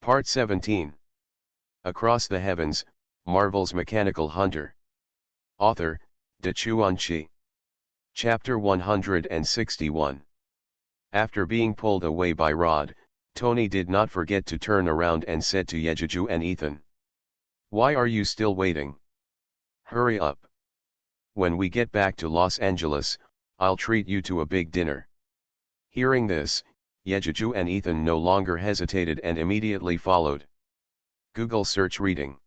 Part 17. Across the Heavens, Marvel's Mechanical Hunter. Author, De Chuan-Chi. Chapter 161. After being pulled away by Rod, Tony did not forget to turn around and said to Yejuju and Ethan, "Why are you still waiting? Hurry up. When we get back to Los Angeles, I'll treat you to a big dinner." Hearing this, Yejuju and Ethan no longer hesitated and immediately followed. Google search reading.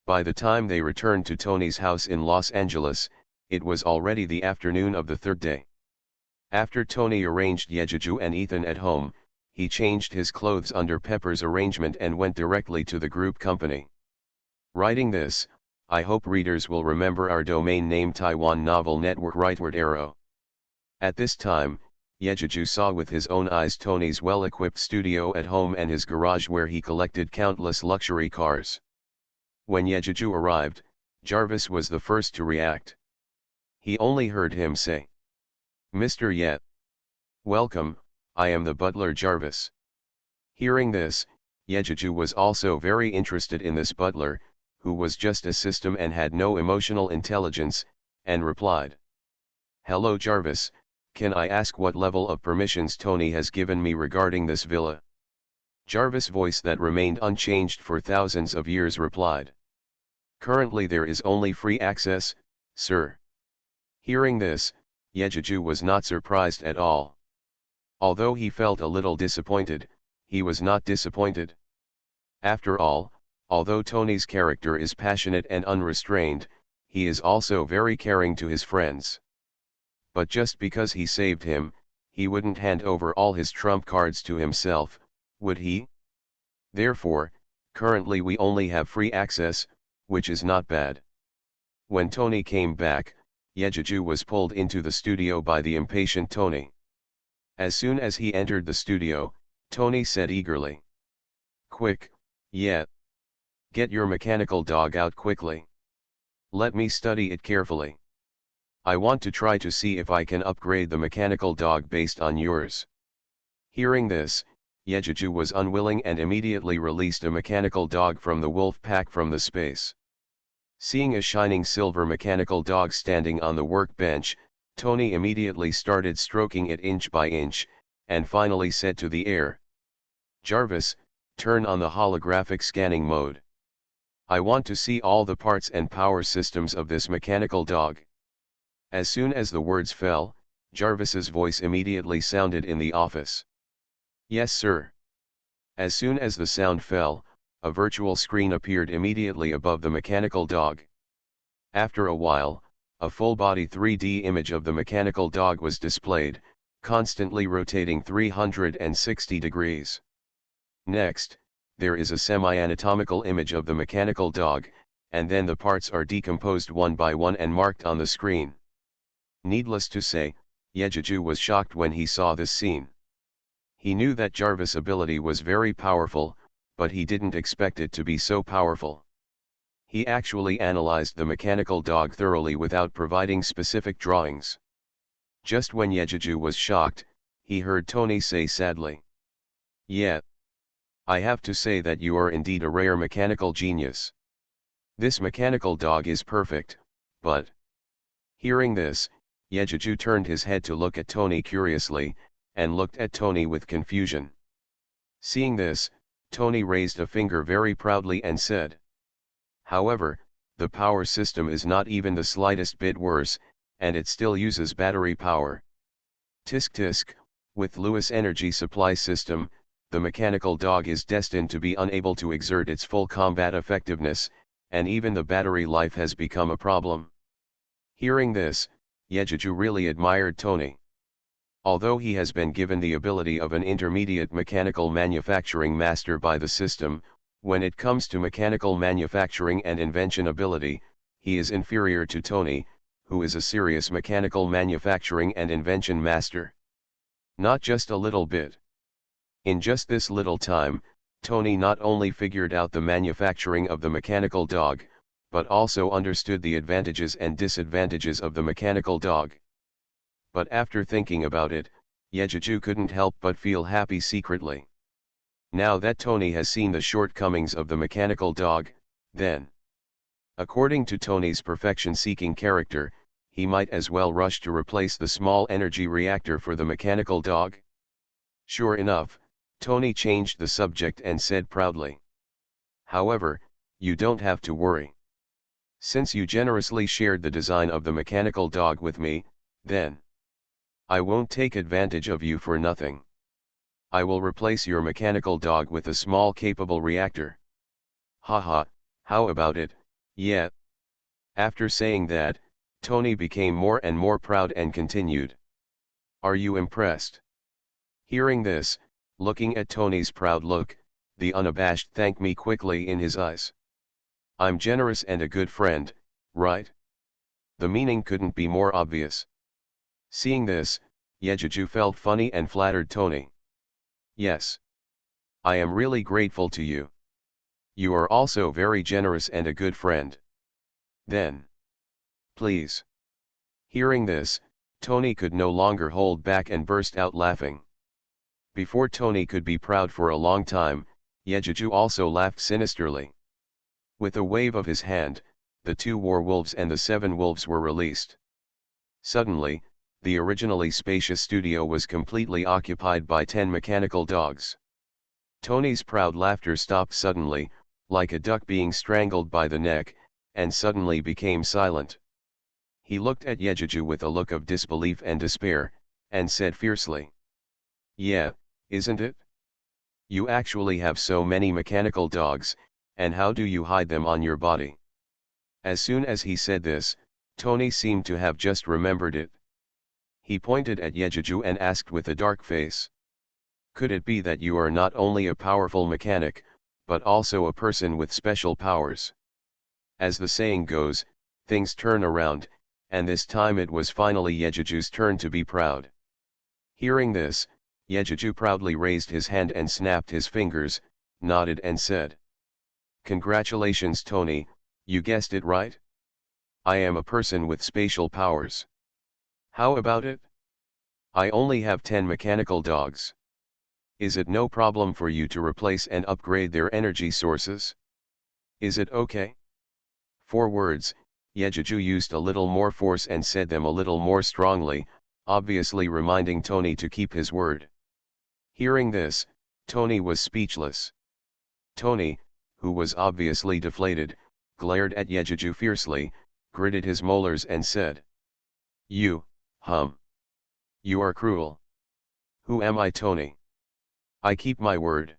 By the time they returned to Tony's house in Los Angeles, it was already the afternoon of the third day. After Tony arranged Yejuju and Ethan at home, he changed his clothes under Pepper's arrangement and went directly to the group company. Writing this, I hope readers will remember our domain name Taiwan Novel Network rightward arrow. At this time, Yejuju saw with his own eyes Tony's well-equipped studio at home and his garage where he collected countless luxury cars. When Yejuju arrived, Jarvis was the first to react. He only heard him say, "Mr. Yet. Welcome, I am the butler Jarvis." Hearing this, Yejuju was also very interested in this butler, who was just a system and had no emotional intelligence, and replied, "Hello Jarvis, can I ask what level of permissions Tony has given me regarding this villa?" Jarvis' voice that remained unchanged for thousands of years replied, "Currently there is only free access, sir." Hearing this, Yejuju was not surprised at all. Although he felt a little disappointed, he was not disappointed. After all, although Tony's character is passionate and unrestrained, he is also very caring to his friends. But just because he saved him, he wouldn't hand over all his trump cards to himself, would he? Therefore, currently we only have free access, which is not bad. When Tony came back, Yejuju was pulled into the studio by the impatient Tony. As soon as he entered the studio, Tony said eagerly, "Quick, Yet. Get your mechanical dog out quickly. Let me study it carefully. I want to try to see if I can upgrade the mechanical dog based on yours." Hearing this, Yejuju was unwilling and immediately released a mechanical dog from the wolf pack from the space. Seeing a shining silver mechanical dog standing on the workbench, Tony immediately started stroking it inch by inch, and finally said to the air, "Jarvis, turn on the holographic scanning mode. I want to see all the parts and power systems of this mechanical dog." As soon as the words fell, Jarvis's voice immediately sounded in the office. "Yes, sir." As soon as the sound fell, a virtual screen appeared immediately above the mechanical dog. After a while, a full-body 3D image of the mechanical dog was displayed, constantly rotating 360 degrees. Next, there is a semi-anatomical image of the mechanical dog, and then the parts are decomposed one by one and marked on the screen. Needless to say, Yejuju was shocked when he saw this scene. He knew that Jarvis' ability was very powerful, but he didn't expect it to be so powerful. He actually analyzed the mechanical dog thoroughly without providing specific drawings. Just when Yejuju was shocked, he heard Tony say sadly, "Yet. I have to say that you are indeed a rare mechanical genius. This mechanical dog is perfect, but..." Hearing this, Yejuju turned his head to look at Tony curiously, and looked at Tony with confusion. Seeing this, Tony raised a finger very proudly and said, "However, the power system is not even the slightest bit worse, and it still uses battery power. Tisk tisk, with Lewis energy supply system, the mechanical dog is destined to be unable to exert its full combat effectiveness, and even the battery life has become a problem." Hearing this, Yejuju really admired Tony. Although he has been given the ability of an intermediate mechanical manufacturing master by the system, when it comes to mechanical manufacturing and invention ability, he is inferior to Tony, who is a serious mechanical manufacturing and invention master. Not just a little bit. In just this little time, Tony not only figured out the manufacturing of the mechanical dog, but also understood the advantages and disadvantages of the mechanical dog. But after thinking about it, Yejuju couldn't help but feel happy secretly. Now that Tony has seen the shortcomings of the mechanical dog, then, according to Tony's perfection-seeking character, he might as well rush to replace the small energy reactor for the mechanical dog. Sure enough, Tony changed the subject and said proudly, "However, you don't have to worry. Since you generously shared the design of the mechanical dog with me, then I won't take advantage of you for nothing. I will replace your mechanical dog with a small capable reactor. Haha, how about it, yeah?" After saying that, Tony became more and more proud and continued, "Are you impressed?" Hearing this, looking at Tony's proud look, the unabashed thanked me quickly in his eyes. I'm generous and a good friend, right? The meaning couldn't be more obvious. Seeing this, Yejuju felt funny and flattered Tony. "Yes. I am really grateful to you. You are also very generous and a good friend. Then, please." Hearing this, Tony could no longer hold back and burst out laughing. Before Tony could be proud for a long time, Yejuju also laughed sinisterly. With a wave of his hand, the 2 werewolves and the 7 wolves were released. Suddenly, the originally spacious studio was completely occupied by 10 mechanical dogs. Tony's proud laughter stopped suddenly, like a duck being strangled by the neck, and suddenly became silent. He looked at Yejuju with a look of disbelief and despair, and said fiercely, "Yeah, isn't it? You actually have so many mechanical dogs, and how do you hide them on your body?" As soon as he said this, Tony seemed to have just remembered it. He pointed at Yejuju and asked with a dark face, "Could it be that you are not only a powerful mechanic, but also a person with special powers?" As the saying goes, things turn around, and this time it was finally Yejuju's turn to be proud. Hearing this, Yejuju proudly raised his hand and snapped his fingers, nodded and said, "Congratulations Tony, you guessed it right. I am a person with spatial powers. How about it? I only have 10 mechanical dogs. Is it no problem for you to replace and upgrade their energy sources? Is it okay?" 4 words, Yejuju used a little more force and said them a little more strongly, obviously reminding Tony to keep his word. Hearing this, Tony was speechless. Tony, who was obviously deflated, glared at Yejuju fiercely, gritted his molars and said, You are cruel. Who am I, Tony? I keep my word.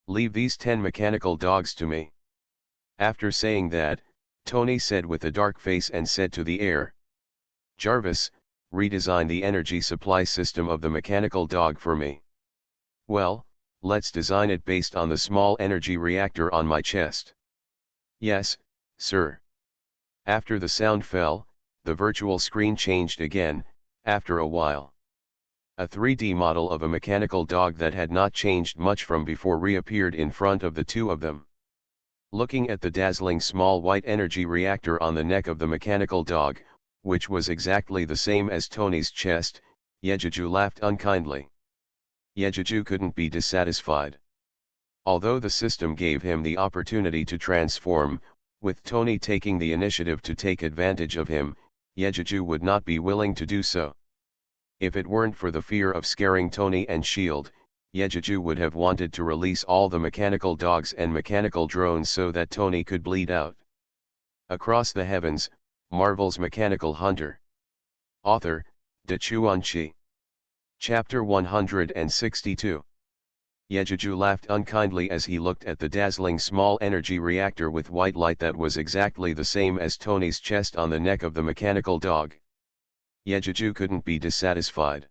Leave these 10 mechanical dogs to me." After saying that, Tony said with a dark face and said to the air, "Jarvis, redesign the energy supply system of the mechanical dog for me." "Well, let's design it based on the small energy reactor on my chest." "Yes, sir." After the sound fell, the virtual screen changed again, after a while. A 3D model of a mechanical dog that had not changed much from before reappeared in front of the 2 of them. Looking at the dazzling small white energy reactor on the neck of the mechanical dog, which was exactly the same as Tony's chest, Yejuju laughed unkindly. Yejuju couldn't be dissatisfied. Although the system gave him the opportunity to transform, with Tony taking the initiative to take advantage of him, Yejuju would not be willing to do so. If it weren't for the fear of scaring Tony and S.H.I.E.L.D., Yejuju would have wanted to release all the mechanical dogs and mechanical drones so that Tony could bleed out. Across the Heavens, Marvel's Mechanical Hunter. Author, Dachuan. Chapter 162. Yejuju laughed unkindly as he looked at the dazzling small energy reactor with white light that was exactly the same as Tony's chest on the neck of the mechanical dog. Yejuju couldn't be dissatisfied.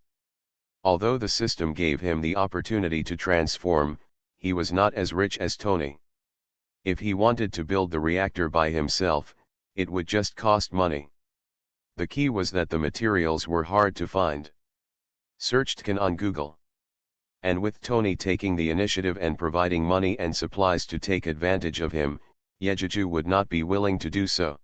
Although the system gave him the opportunity to transform, he was not as rich as Tony. If he wanted to build the reactor by himself, it would just cost money. The key was that the materials were hard to find. Searched can on Google. And with Tony taking the initiative and providing money and supplies to take advantage of him, Yejuju would not be willing to do so.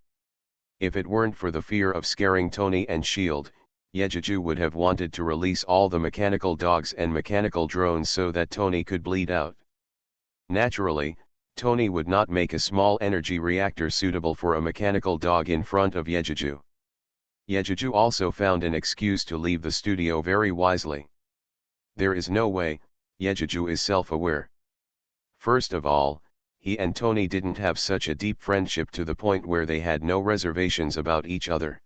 If it weren't for the fear of scaring Tony and S.H.I.E.L.D., Yejuju would have wanted to release all the mechanical dogs and mechanical drones so that Tony could bleed out. Naturally, Tony would not make a small energy reactor suitable for a mechanical dog in front of Yejuju. Yejuju also found an excuse to leave the studio very wisely. There is no way, Yejuju is self-aware. First of all, he and Tony didn't have such a deep friendship to the point where they had no reservations about each other.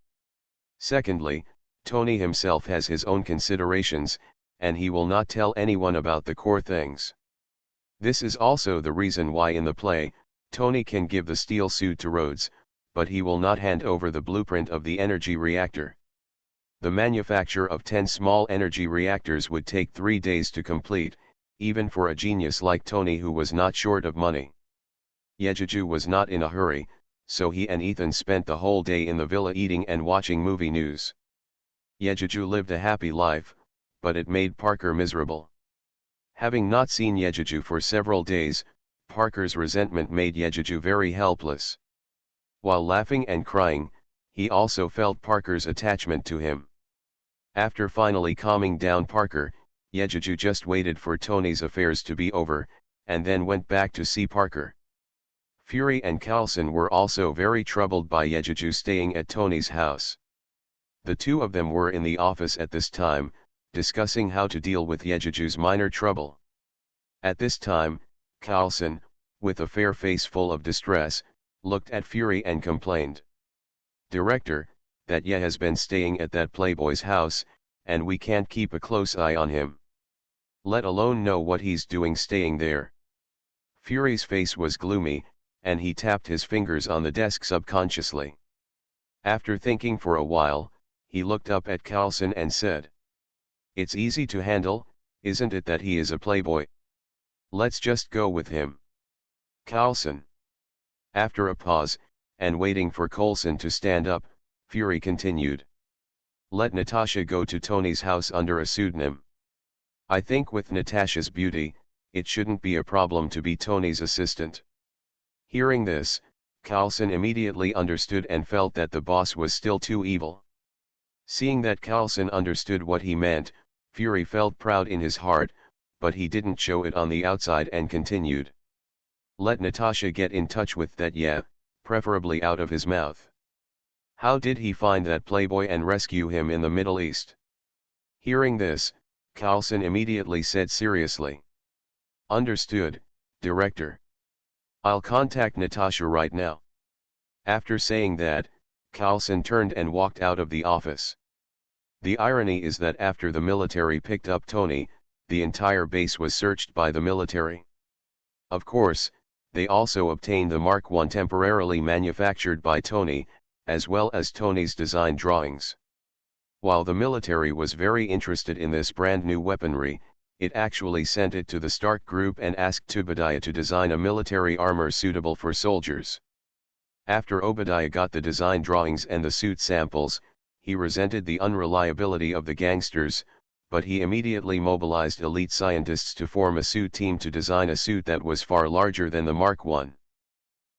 Secondly, Tony himself has his own considerations, and he will not tell anyone about the core things. This is also the reason why in the play, Tony can give the steel suit to Rhodes, but he will not hand over the blueprint of the energy reactor. The manufacture of 10 small energy reactors would take 3 days to complete, even for a genius like Tony who was not short of money. Yejuju was not in a hurry, so he and Ethan spent the whole day in the villa eating and watching movie news. Yejuju lived a happy life, but it made Parker miserable. Having not seen Yejuju for several days, Parker's resentment made Yejuju very helpless. While laughing and crying, he also felt Parker's attachment to him. After finally calming down Parker, Yejuju just waited for Tony's affairs to be over, and then went back to see Parker. Fury and Coulson were also very troubled by Yejuju staying at Tony's house. The two of them were in the office at this time, discussing how to deal with Yejuju's minor trouble. At this time, Coulson, with a fair face full of distress, looked at Fury and complained. "Director, that Ye has been staying at that playboy's house, and we can't keep a close eye on him. Let alone know what he's doing staying there." Fury's face was gloomy, and he tapped his fingers on the desk subconsciously. After thinking for a while, he looked up at Coulson and said, "It's easy to handle, isn't it, that he is a playboy? Let's just go with him." Coulson. After a pause, and waiting for Coulson to stand up, Fury continued. "Let Natasha go to Tony's house under a pseudonym. I think with Natasha's beauty, it shouldn't be a problem to be Tony's assistant." Hearing this, Coulson immediately understood and felt that the boss was still too evil. Seeing that Coulson understood what he meant, Fury felt proud in his heart, but he didn't show it on the outside and continued. "Let Natasha get in touch with that Ye, preferably out of his mouth. How did he find that playboy and rescue him in the Middle East?" Hearing this, Coulson immediately said seriously. "Understood, Director. I'll contact Natasha right now." After saying that, Coulson turned and walked out of the office. The irony is that after the military picked up Tony, the entire base was searched by the military. Of course, they also obtained the Mark I temporarily manufactured by Tony, as well as Tony's design drawings. While the military was very interested in this brand new weaponry, it actually sent it to the Stark Group and asked Obadiah to design a military armor suitable for soldiers. After Obadiah got the design drawings and the suit samples, he resented the unreliability of the gangsters, but he immediately mobilized elite scientists to form a suit team to design a suit that was far larger than the Mark I.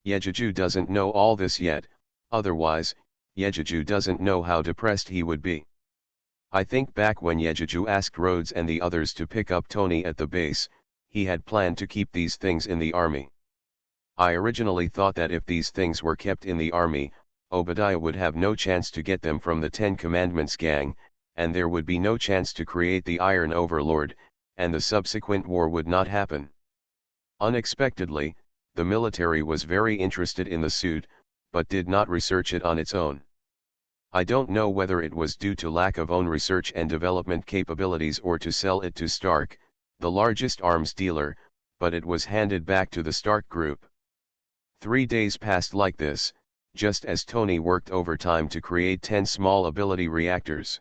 Yejuju doesn't know all this yet, otherwise, Yejuju doesn't know how depressed he would be. I think back when Yejuju asked Rhodes and the others to pick up Tony at the base, he had planned to keep these things in the army. I originally thought that if these things were kept in the army, Obadiah would have no chance to get them from the Ten Commandments gang, and there would be no chance to create the Iron Overlord, and the subsequent war would not happen. Unexpectedly, the military was very interested in the suit, but did not research it on its own. I don't know whether it was due to lack of own research and development capabilities or to sell it to Stark, the largest arms dealer, but it was handed back to the Stark Group. 3 days passed like this, just as Tony worked overtime to create 10 small ability reactors.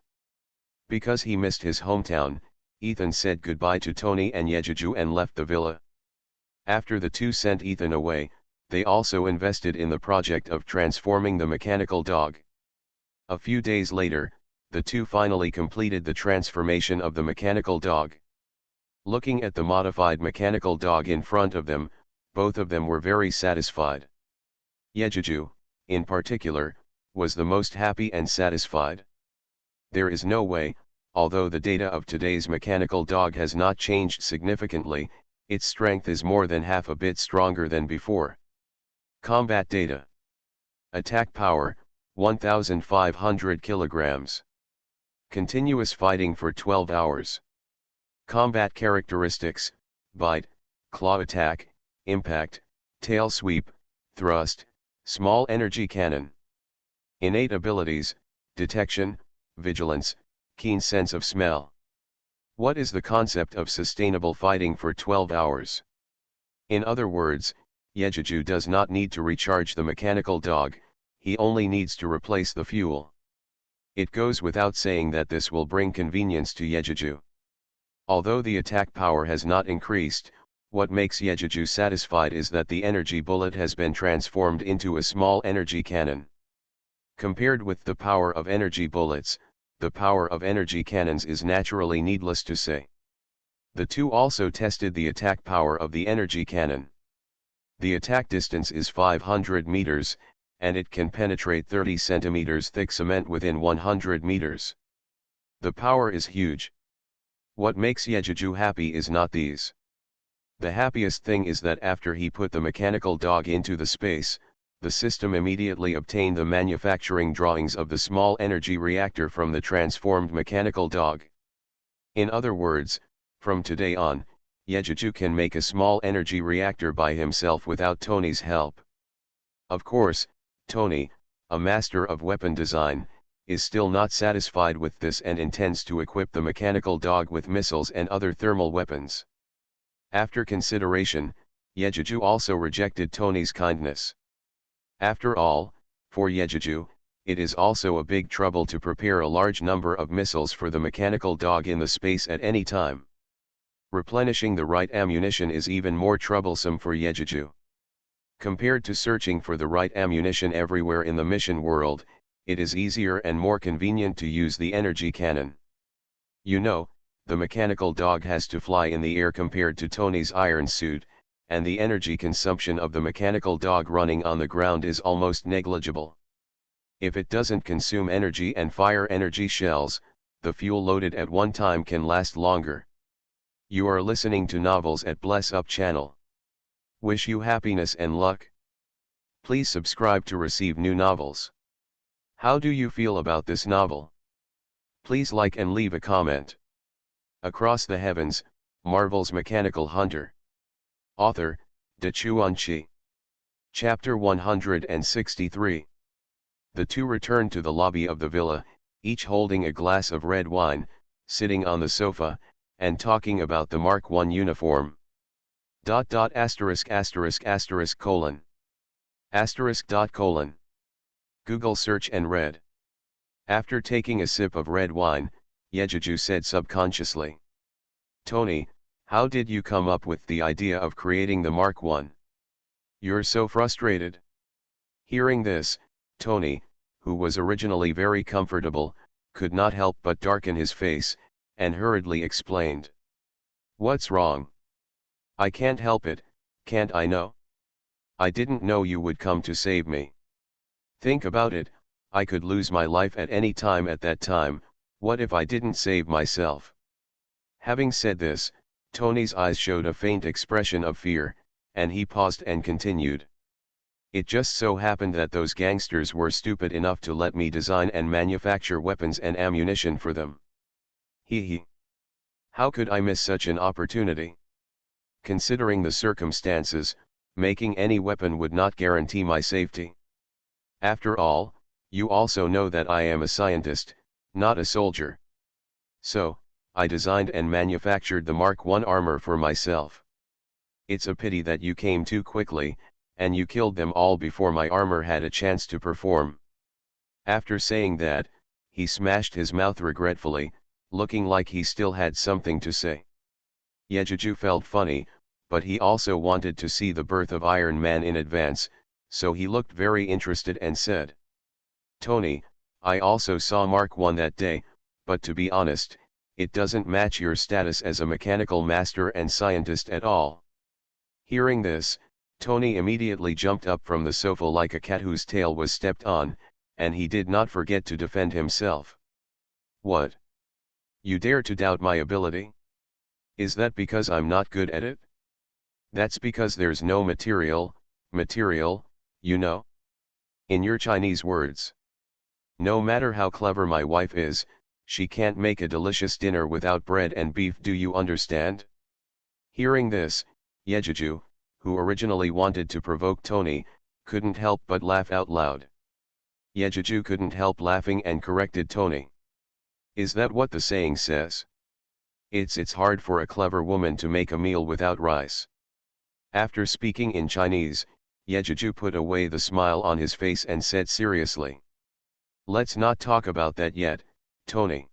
Because he missed his hometown, Ethan said goodbye to Tony and Yejuju and left the villa. After the two sent Ethan away, they also invested in the project of transforming the mechanical dog. A few days later, the two finally completed the transformation of the mechanical dog. Looking at the modified mechanical dog in front of them, both of them were very satisfied. Yejuju, in particular, was the most happy and satisfied. There is no way, although the data of today's mechanical dog has not changed significantly, Its strength is more than half a bit stronger than before. Combat data. Attack power, 1,500 kilograms. Continuous fighting for 12 hours. Combat characteristics: bite, claw attack, impact, tail sweep, thrust, small energy cannon. Innate abilities: detection, vigilance, keen sense of smell. What is the concept of sustainable fighting for 12 hours? In other words, Yejuju does not need to recharge the mechanical dog, he only needs to replace the fuel. It goes without saying that this will bring convenience to Yejuju. Although the attack power has not increased, what makes Yejuju satisfied is that the energy bullet has been transformed into a small energy cannon. Compared with the power of energy bullets, the power of energy cannons is naturally needless to say. The two also tested the attack power of the energy cannon. The attack distance is 500 meters, and it can penetrate 30 centimeters thick cement within 100 meters. The power is huge. What makes Yejuju happy is not these. The happiest thing is that after he put the mechanical dog into the space, the system immediately obtained the manufacturing drawings of the small energy reactor from the transformed mechanical dog. In other words, from today on, Yejuju can make a small energy reactor by himself without Tony's help. Of course, Tony, a master of weapon design, is still not satisfied with this and intends to equip the mechanical dog with missiles and other thermal weapons. After consideration, Yejuju also rejected Tony's kindness. After all, for Yejuju, it is also a big trouble to prepare a large number of missiles for the mechanical dog in the space at any time. Replenishing the right ammunition is even more troublesome for Yejuju. Compared to searching for the right ammunition everywhere in the mission world, it is easier and more convenient to use the energy cannon. You know, the mechanical dog has to fly in the air compared to Tony's iron suit, and the energy consumption of the mechanical dog running on the ground is almost negligible. If it doesn't consume energy and fire energy shells, the fuel loaded at one time can last longer. You are listening to Novels at Bless Up channel. Wish you happiness and luck. Please subscribe to receive new novels. How do you feel about this novel? Please like and leave a comment. Across the Heavens, Marvel's Mechanical Hunter. Author, Dachuan. Chapter 163. The two return to the lobby of the villa, each holding a glass of red wine, sitting on the sofa, and talking about the Mark I uniform. ... Google search and read. After taking a sip of red wine, Yejuju said subconsciously, "Tony, how did you come up with the idea of creating the Mark I? You're so frustrated." Hearing this, Tony, who was originally very comfortable, could not help but darken his face, and hurriedly explained. "What's wrong? I can't help it, can't I know? I didn't know you would come to save me. Think about it, I could lose my life at any time at that time, what if I didn't save myself?" Having said this, Tony's eyes showed a faint expression of fear, and he paused and continued. "It just so happened that those gangsters were stupid enough to let me design and manufacture weapons and ammunition for them. Hee. How could I miss such an opportunity? Considering the circumstances, making any weapon would not guarantee my safety. After all, you also know that I am a scientist, not a soldier. So, I designed and manufactured the Mark I armor for myself. It's a pity that you came too quickly, and you killed them all before my armor had a chance to perform." After saying that, he smashed his mouth regretfully, looking like he still had something to say. Yejuju felt funny, but he also wanted to see the birth of Iron Man in advance, so he looked very interested and said, "Tony, I also saw Mark I that day, but to be honest, it doesn't match your status as a mechanical master and scientist at all." Hearing this, Tony immediately jumped up from the sofa like a cat whose tail was stepped on, and he did not forget to defend himself. "What? You dare to doubt my ability? Is that because I'm not good at it? That's because there's no material, you know? In your Chinese words. No matter how clever my wife is, she can't make a delicious dinner without bread and beef, do you understand? Hearing this, Yejuju, who originally wanted to provoke Tony, couldn't help but laugh out loud. Yejuju couldn't help laughing and corrected Tony. Is that what the saying says? It's hard for a clever woman to make a meal without rice. After speaking in Chinese, Yejuju put away the smile on his face and said seriously. Let's not talk about that yet, Tony.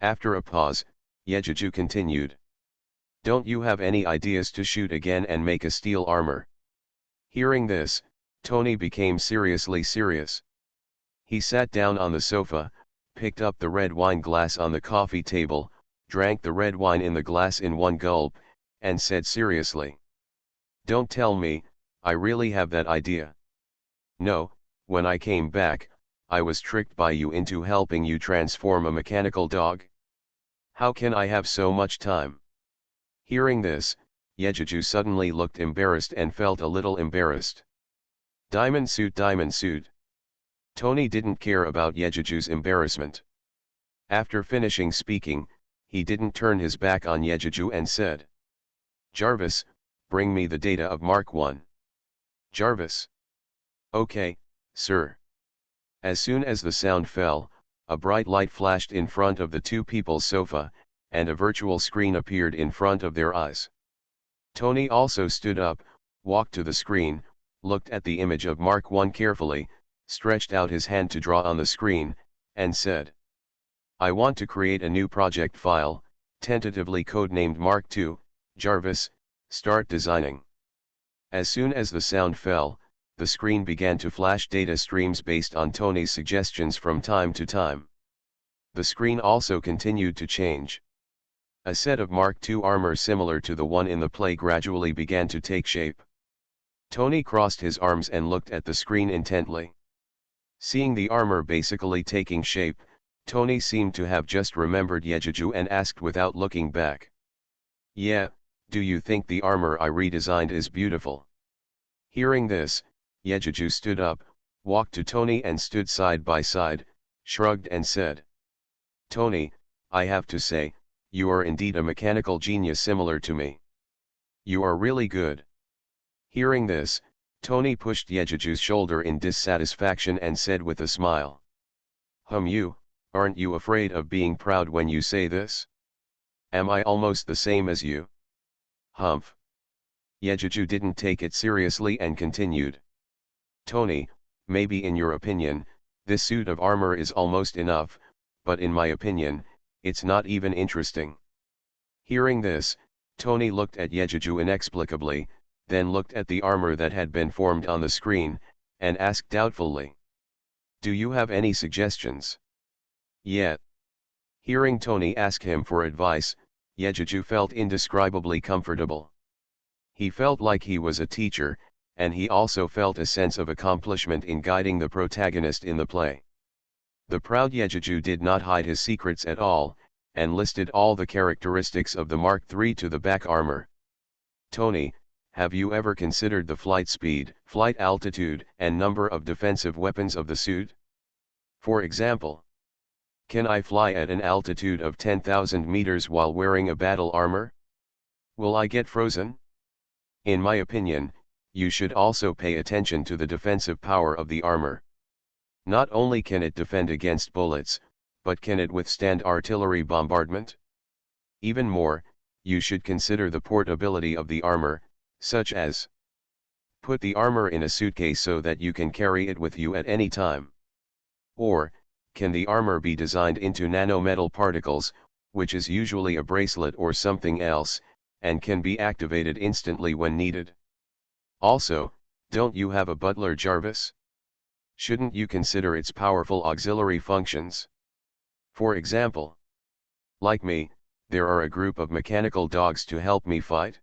After a pause, Yejuju continued. Don't you have any ideas to shoot again and make a steel armor? Hearing this, Tony became seriously serious. He sat down on the sofa, picked up the red wine glass on the coffee table, drank the red wine in the glass in one gulp, and said seriously. Don't tell me, I really have that idea. No, when I came back, I was tricked by you into helping you transform a mechanical dog. How can I have so much time? Hearing this, Yejuju suddenly looked embarrassed and felt a little embarrassed. Diamond suit, diamond suit. Tony didn't care about Yejuju's embarrassment. After finishing speaking, he didn't turn his back on Yejuju and said. Jarvis, bring me the data of Mark 1. Jarvis. Okay, sir. As soon as the sound fell, a bright light flashed in front of the two people's sofa, and a virtual screen appeared in front of their eyes. Tony also stood up, walked to the screen, looked at the image of Mark 1 carefully, stretched out his hand to draw on the screen, and said. I want to create a new project file, tentatively codenamed Mark 2, Jarvis, start designing. As soon as the sound fell, the screen began to flash data streams based on Tony's suggestions from time to time. The screen also continued to change. A set of Mark II armor similar to the one in the play gradually began to take shape. Tony crossed his arms and looked at the screen intently. Seeing the armor basically taking shape, Tony seemed to have just remembered Yejuju and asked without looking back. Yeah, do you think the armor I redesigned is beautiful? Hearing this, Yejuju stood up, walked to Tony and stood side by side, shrugged and said. Tony, I have to say, you are indeed a mechanical genius similar to me. You are really good. Hearing this, Tony pushed Yejuju's shoulder in dissatisfaction and said with a smile. You, aren't you afraid of being proud when you say this? Am I almost the same as you? Humph. Yejuju didn't take it seriously and continued. Tony, maybe in your opinion, this suit of armor is almost enough, but in my opinion, it's not even interesting. Hearing this, Tony looked at Yejuju inexplicably, then looked at the armor that had been formed on the screen, and asked doubtfully. Do you have any suggestions? Yeah. Hearing Tony ask him for advice, Yejuju felt indescribably comfortable. He felt like he was a teacher, and he also felt a sense of accomplishment in guiding the protagonist in the play. The proud Yejuju did not hide his secrets at all, and listed all the characteristics of the Mark III to the back armor. Tony, have you ever considered the flight speed, flight altitude, and number of defensive weapons of the suit? For example, can I fly at an altitude of 10,000 meters while wearing a battle armor? Will I get frozen? In my opinion, you should also pay attention to the defensive power of the armor. Not only can it defend against bullets, but can it withstand artillery bombardment? Even more, you should consider the portability of the armor, such as put the armor in a suitcase so that you can carry it with you at any time. Or, can the armor be designed into nanometal particles, which is usually a bracelet or something else, and can be activated instantly when needed? Also, don't you have a butler, Jarvis? Shouldn't you consider its powerful auxiliary functions? For example, like me, there are a group of mechanical dogs to help me fight?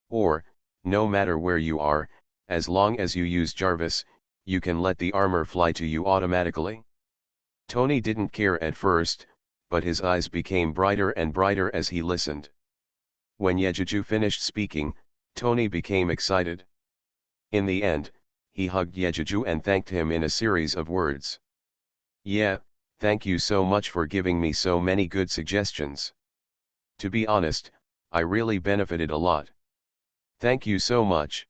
Or, no matter where you are, as long as you use Jarvis, you can let the armor fly to you automatically? Tony didn't care at first, but his eyes became brighter and brighter as he listened. When Yejuju finished speaking, Tony became excited. In the end, he hugged Yejuju and thanked him in a series of words. "Yeah, thank you so much for giving me so many good suggestions. To be honest, I really benefited a lot. Thank you so much."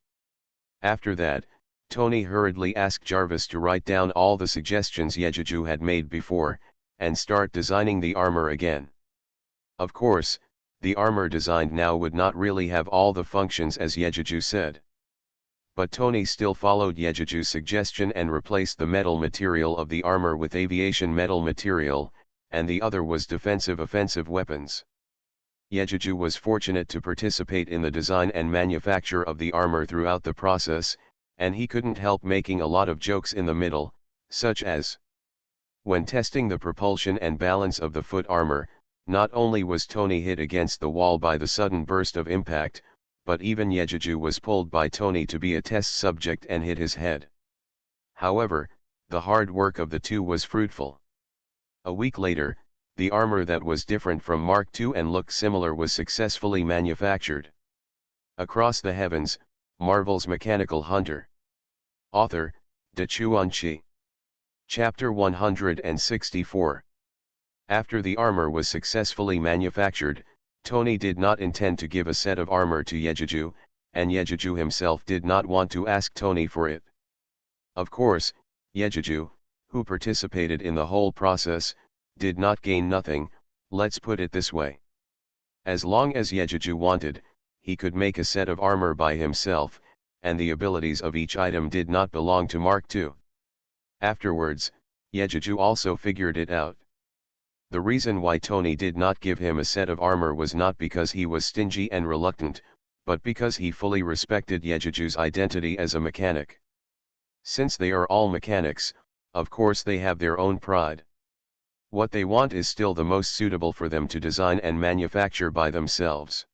After that, Tony hurriedly asked Jarvis to write down all the suggestions Yejuju had made before, and start designing the armor again. Of course, the armor designed now would not really have all the functions as Yejuju said. But Tony still followed Yejuju's suggestion and replaced the metal material of the armor with aviation metal material, and the other was defensive offensive weapons. Yejuju was fortunate to participate in the design and manufacture of the armor throughout the process, and he couldn't help making a lot of jokes in the middle, such as, when testing the propulsion and balance of the foot armor, not only was Tony hit against the wall by the sudden burst of impact, but even Yejuju was pulled by Tony to be a test subject and hit his head. However, the hard work of the two was fruitful. A week later, the armor that was different from Mark II and looked similar was successfully manufactured. Across the Heavens, Marvel's Mechanical Hunter. Author, Dachuan. Chapter 164. After the armor was successfully manufactured, Tony did not intend to give a set of armor to Yejuju, and Yejuju himself did not want to ask Tony for it. Of course, Yejuju, who participated in the whole process, did not gain nothing, let's put it this way. As long as Yejuju wanted, he could make a set of armor by himself, and the abilities of each item did not belong to Mark II. Afterwards, Yejuju also figured it out. The reason why Tony did not give him a set of armor was not because he was stingy and reluctant, but because he fully respected Yejuju's identity as a mechanic. Since they are all mechanics, of course they have their own pride. What they want is still the most suitable for them to design and manufacture by themselves.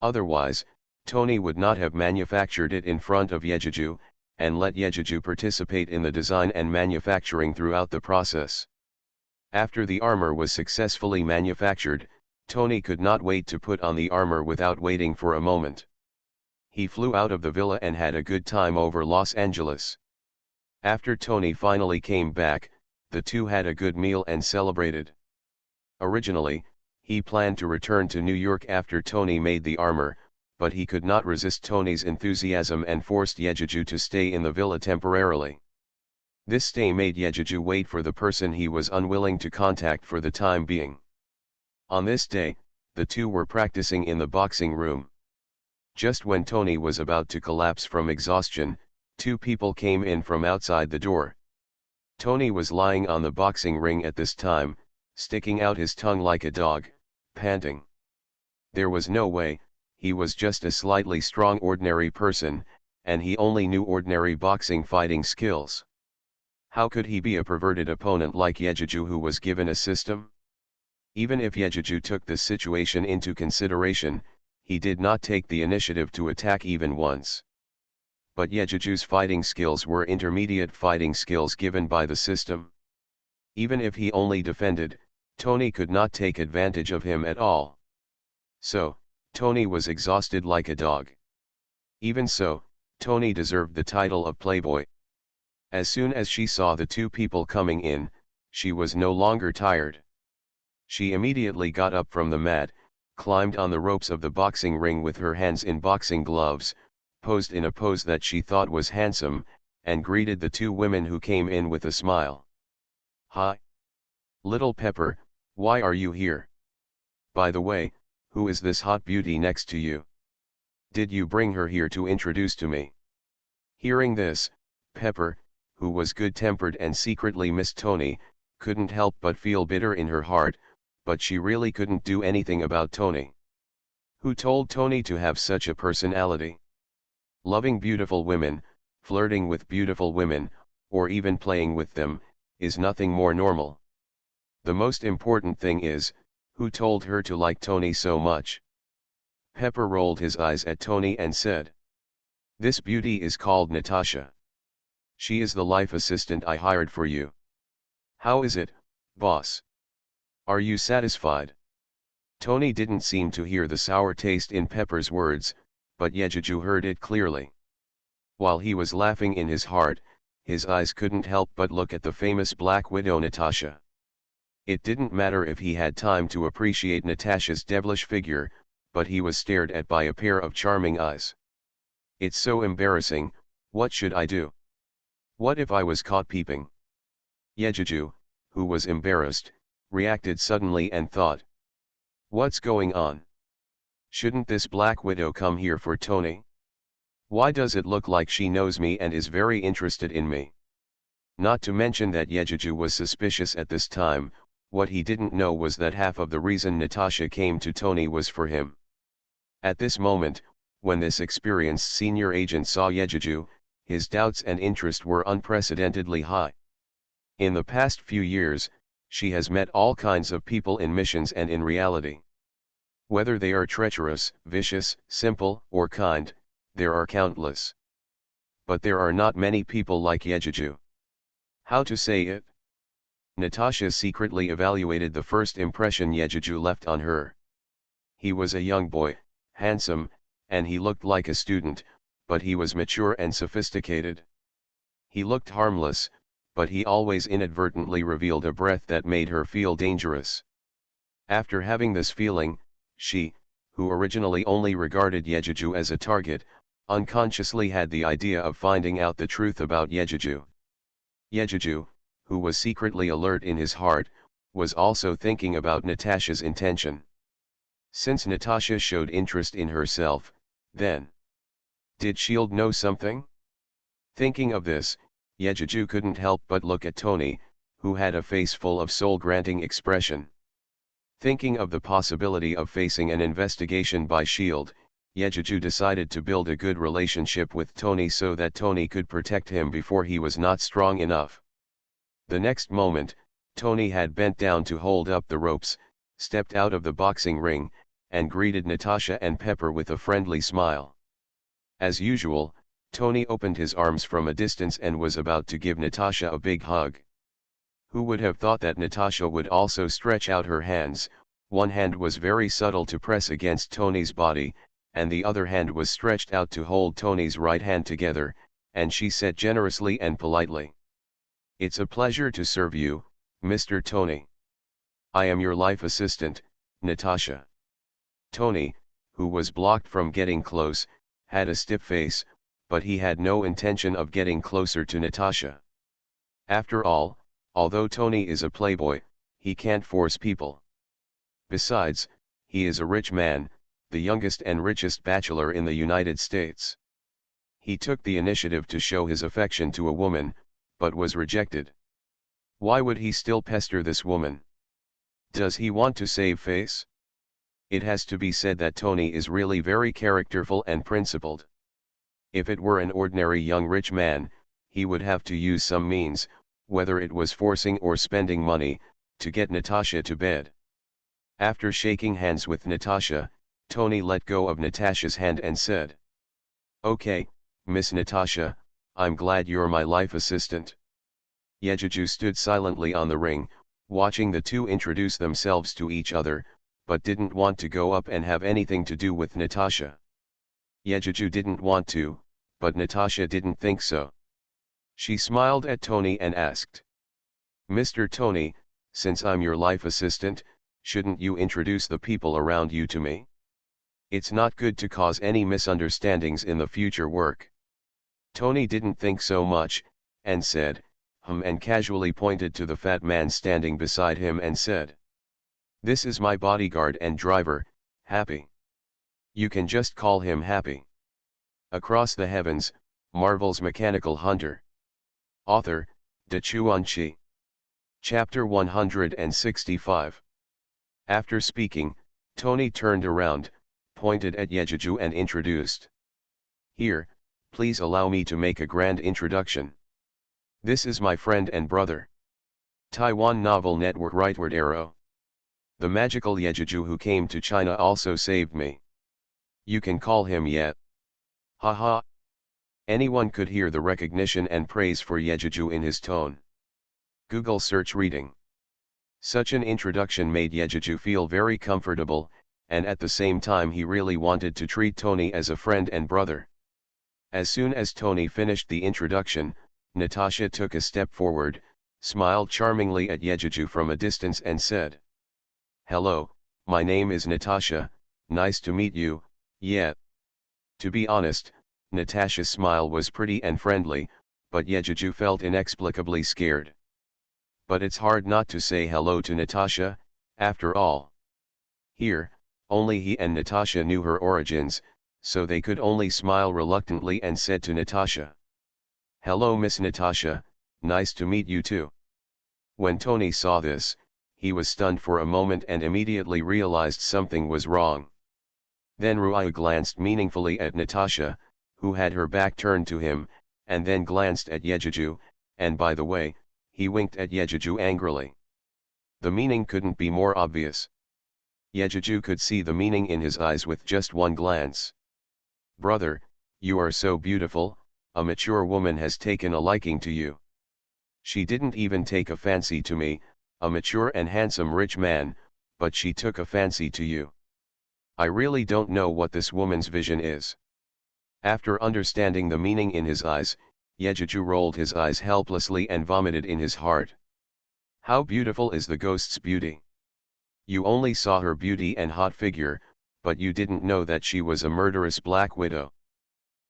Otherwise, Tony would not have manufactured it in front of Yejuju, and let Yejuju participate in the design and manufacturing throughout the process. After the armor was successfully manufactured, Tony could not wait to put on the armor without waiting for a moment. He flew out of the villa and had a good time over Los Angeles. After Tony finally came back, the two had a good meal and celebrated. Originally, he planned to return to New York after Tony made the armor, but he could not resist Tony's enthusiasm and forced Yejuju to stay in the villa temporarily. This stay made Yejuju wait for the person he was unwilling to contact for the time being. On this day, the two were practicing in the boxing room. Just when Tony was about to collapse from exhaustion, two people came in from outside the door. Tony was lying on the boxing ring at this time, sticking out his tongue like a dog, panting. There was no way, he was just a slightly strong ordinary person, and he only knew ordinary boxing fighting skills. How could he be a perverted opponent like Yejuju who was given a system? Even if Yejuju took this situation into consideration, he did not take the initiative to attack even once. But Yejuju's fighting skills were intermediate fighting skills given by the system. Even if he only defended, Tony could not take advantage of him at all. So, Tony was exhausted like a dog. Even so, Tony deserved the title of Playboy. As soon as she saw the two people coming in, she was no longer tired. She immediately got up from the mat, climbed on the ropes of the boxing ring with her hands in boxing gloves, posed in a pose that she thought was handsome, and greeted the two women who came in with a smile. "Hi. Little Pepper, why are you here? By the way, who is this hot beauty next to you? Did you bring her here to introduce to me?" Hearing this, Pepper, who was good-tempered and secretly missed Tony, couldn't help but feel bitter in her heart, but she really couldn't do anything about Tony. Who told Tony to have such a personality? Loving beautiful women, flirting with beautiful women, or even playing with them, is nothing more normal. The most important thing is, who told her to like Tony so much? Pepper rolled his eyes at Tony and said, "This beauty is called Natasha. She is the life assistant I hired for you. How is it, boss? Are you satisfied?" Tony didn't seem to hear the sour taste in Pepper's words, but Yejeju heard it clearly. While he was laughing in his heart, his eyes couldn't help but look at the famous Black Widow Natasha. It didn't matter if he had time to appreciate Natasha's devilish figure, but he was stared at by a pair of charming eyes. It's so embarrassing, what should I do? What if I was caught peeping? Yejeju, who was embarrassed, reacted suddenly and thought. What's going on? Shouldn't this Black Widow come here for Tony? Why does it look like she knows me and is very interested in me? Not to mention that Yejeju was suspicious at this time. What he didn't know was that half of the reason Natasha came to Tony was for him. At this moment, when this experienced senior agent saw Yejeju, his doubts and interest were unprecedentedly high. In the past few years, she has met all kinds of people in missions and in reality. Whether they are treacherous, vicious, simple, or kind, there are countless. But there are not many people like Yejeju. How to say it? Natasha secretly evaluated the first impression Yejeju left on her. He was a young boy, handsome, and he looked like a student, but he was mature and sophisticated. He looked harmless, but he always inadvertently revealed a breath that made her feel dangerous. After having this feeling, she, who originally only regarded Yejeju as a target, unconsciously had the idea of finding out the truth about Yejeju. Yejeju, who was secretly alert in his heart, was also thinking about Natasha's intention. Since Natasha showed interest in herself, then did S.H.I.E.L.D. know something? Thinking of this, Yejeju couldn't help but look at Tony, who had a face full of soul-granting expression. Thinking of the possibility of facing an investigation by S.H.I.E.L.D., Yejeju decided to build a good relationship with Tony so that Tony could protect him before he was not strong enough. The next moment, Tony had bent down to hold up the ropes, stepped out of the boxing ring, and greeted Natasha and Pepper with a friendly smile. As usual, Tony opened his arms from a distance and was about to give Natasha a big hug. Who would have thought that Natasha would also stretch out her hands? One hand was very subtle to press against Tony's body, and the other hand was stretched out to hold Tony's right hand together, and she said generously and politely, "It's a pleasure to serve you, Mr. Tony. I am your life assistant, Natasha." Tony, who was blocked from getting close, had a stiff face, but he had no intention of getting closer to Natasha. After all, although Tony is a playboy, he can't force people. Besides, he is a rich man, the youngest and richest bachelor in the United States. He took the initiative to show his affection to a woman, but was rejected. Why would he still pester this woman? Does he want to save face? It has to be said that Tony is really very characterful and principled. If it were an ordinary young rich man, he would have to use some means, whether it was forcing or spending money, to get Natasha to bed. After shaking hands with Natasha, Tony let go of Natasha's hand and said, "Okay, Miss Natasha, I'm glad you're my life assistant." Yejeju stood silently on the ring, watching the two introduce themselves to each other, but didn't want to go up and have anything to do with Natasha. Yejeju didn't want to, but Natasha didn't think so. She smiled at Tony and asked, "Mr. Tony, since I'm your life assistant, shouldn't you introduce the people around you to me? It's not good to cause any misunderstandings in the future work." Tony didn't think so much, and said, and casually pointed to the fat man standing beside him and said, "This is my bodyguard and driver, Happy. You can just call him Happy." Across the Heavens, Marvel's Mechanical Hunter. Author, Dachuan Chi. Chapter 165. After speaking, Tony turned around, pointed at Yejeju and introduced. "Here, please allow me to make a grand introduction. This is my friend and brother. Taiwan Novel Network Rightward Arrow. The magical Yejeju who came to China also saved me. You can call him Ye. Haha." Anyone could hear the recognition and praise for Yejeju in his tone. Google search reading. Such an introduction made Yejeju feel very comfortable, and at the same time he really wanted to treat Tony as a friend and brother. As soon as Tony finished the introduction, Natasha took a step forward, smiled charmingly at Yejuju from a distance and said, "Hello, my name is Natasha, nice to meet you, yeah." To be honest, Natasha's smile was pretty and friendly, but Yejuju felt inexplicably scared. But it's hard not to say hello to Natasha, after all. Here, only he and Natasha knew her origins, so they could only smile reluctantly and said to Natasha, "Hello Miss Natasha, nice to meet you too." When Tony saw this, he was stunned for a moment and immediately realized something was wrong. Then Ryu glanced meaningfully at Natasha, who had her back turned to him, and then glanced at Yejuju, and by the way, he winked at Yejuju angrily. The meaning couldn't be more obvious. Yejuju could see the meaning in his eyes with just one glance. "Brother, you are so beautiful, a mature woman has taken a liking to you. She didn't even take a fancy to me, a mature and handsome rich man, but she took a fancy to you. I really don't know what this woman's vision is." After understanding the meaning in his eyes, Yejuju rolled his eyes helplessly and vomited in his heart. How beautiful is the ghost's beauty? You only saw her beauty and hot figure, but you didn't know that she was a murderous Black Widow.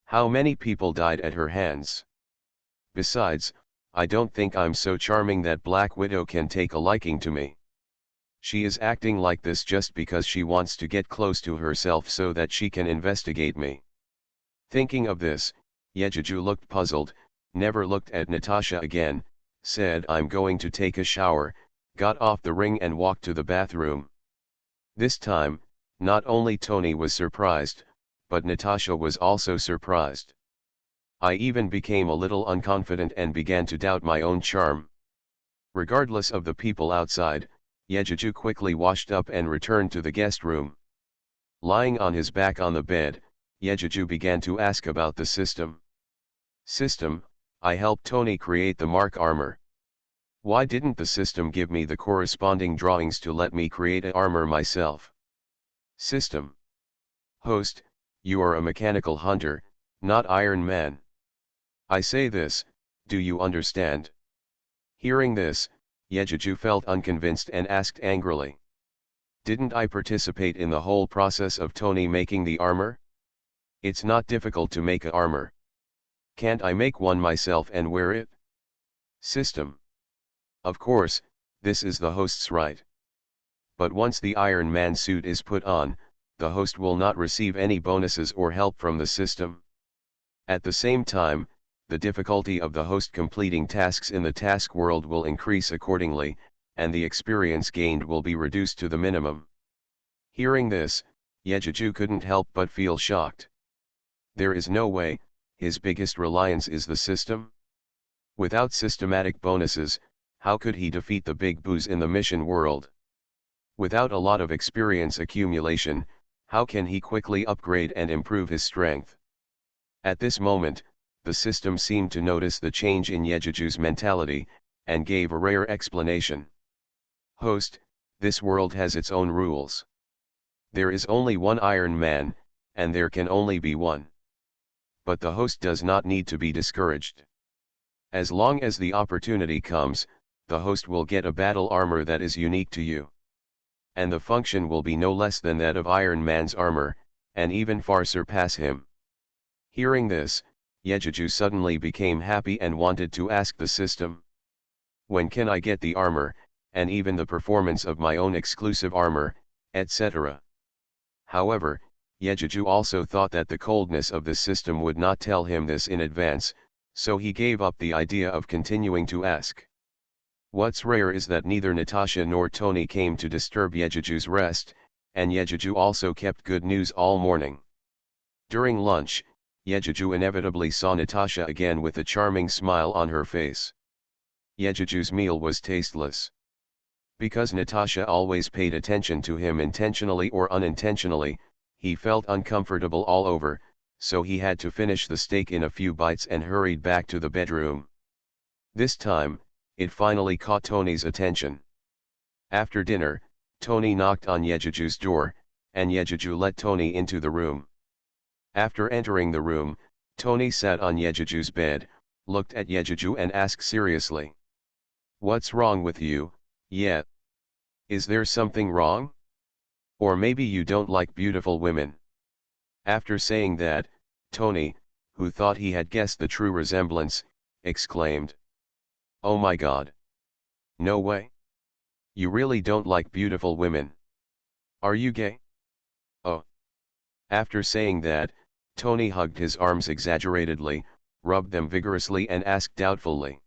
How many people died at her hands? Besides, I don't think I'm so charming that Black Widow can take a liking to me. She is acting like this just because she wants to get close to herself so that she can investigate me. Thinking of this, Yejuju looked puzzled, never looked at Natasha again, said I'm going to take a shower, got off the ring and walked to the bathroom. This time, not only Tony was surprised, but Natasha was also surprised. I even became a little unconfident and began to doubt my own charm. Regardless of the people outside, Yejuju quickly washed up and returned to the guest room. Lying on his back on the bed, Yejuju began to ask about the system. "System, I helped Tony create the Mark armor. Why didn't the system give me the corresponding drawings to let me create an armor myself?" System: Host, you are a mechanical hunter, not Iron Man. I say this, do you understand? Hearing this, Yejuju felt unconvinced and asked angrily, "Didn't I participate in the whole process of Tony making the armor? It's not difficult to make a armor. Can't I make one myself and wear it?" System: Of course, this is the host's right. But once the Iron Man suit is put on, the host will not receive any bonuses or help from the system. At the same time, the difficulty of the host completing tasks in the task world will increase accordingly, and the experience gained will be reduced to the minimum. Hearing this, Yejuju couldn't help but feel shocked. There is no way, his biggest reliance is the system? Without systematic bonuses, how could he defeat the big boos in the mission world? Without a lot of experience accumulation, how can he quickly upgrade and improve his strength? At this moment, the system seemed to notice the change in Yejuju's mentality, and gave a rare explanation. "Host, this world has its own rules. There is only one Iron Man, and there can only be one. But the host does not need to be discouraged. As long as the opportunity comes, the host will get a battle armor that is unique to you. And the function will be no less than that of Iron Man's armor, and even far surpass him." Hearing this, Yejuju suddenly became happy and wanted to ask the system, "When can I get the armor, and even the performance of my own exclusive armor, etc." However, Yejuju also thought that the coldness of the system would not tell him this in advance, so he gave up the idea of continuing to ask. What's rare is that neither Natasha nor Tony came to disturb Yejuju's rest, and Yejuju also kept good news all morning. During lunch, Yejuju inevitably saw Natasha again with a charming smile on her face. Yejuju's meal was tasteless. Because Natasha always paid attention to him intentionally or unintentionally, he felt uncomfortable all over, so he had to finish the steak in a few bites and hurried back to the bedroom. This time, it finally caught Tony's attention. After dinner, Tony knocked on Yejuju's door, and Yejuju let Tony into the room. After entering the room, Tony sat on Yejuju's bed, looked at Yejuju and asked seriously. "What's wrong with you, Ye? Is there something wrong? Or maybe you don't like beautiful women?" After saying that, Tony, who thought he had guessed the true resemblance, exclaimed, "Oh my God! No way! You really don't like beautiful women? Are you gay?" "Oh." After saying that, Tony hugged his arms exaggeratedly, rubbed them vigorously and asked doubtfully.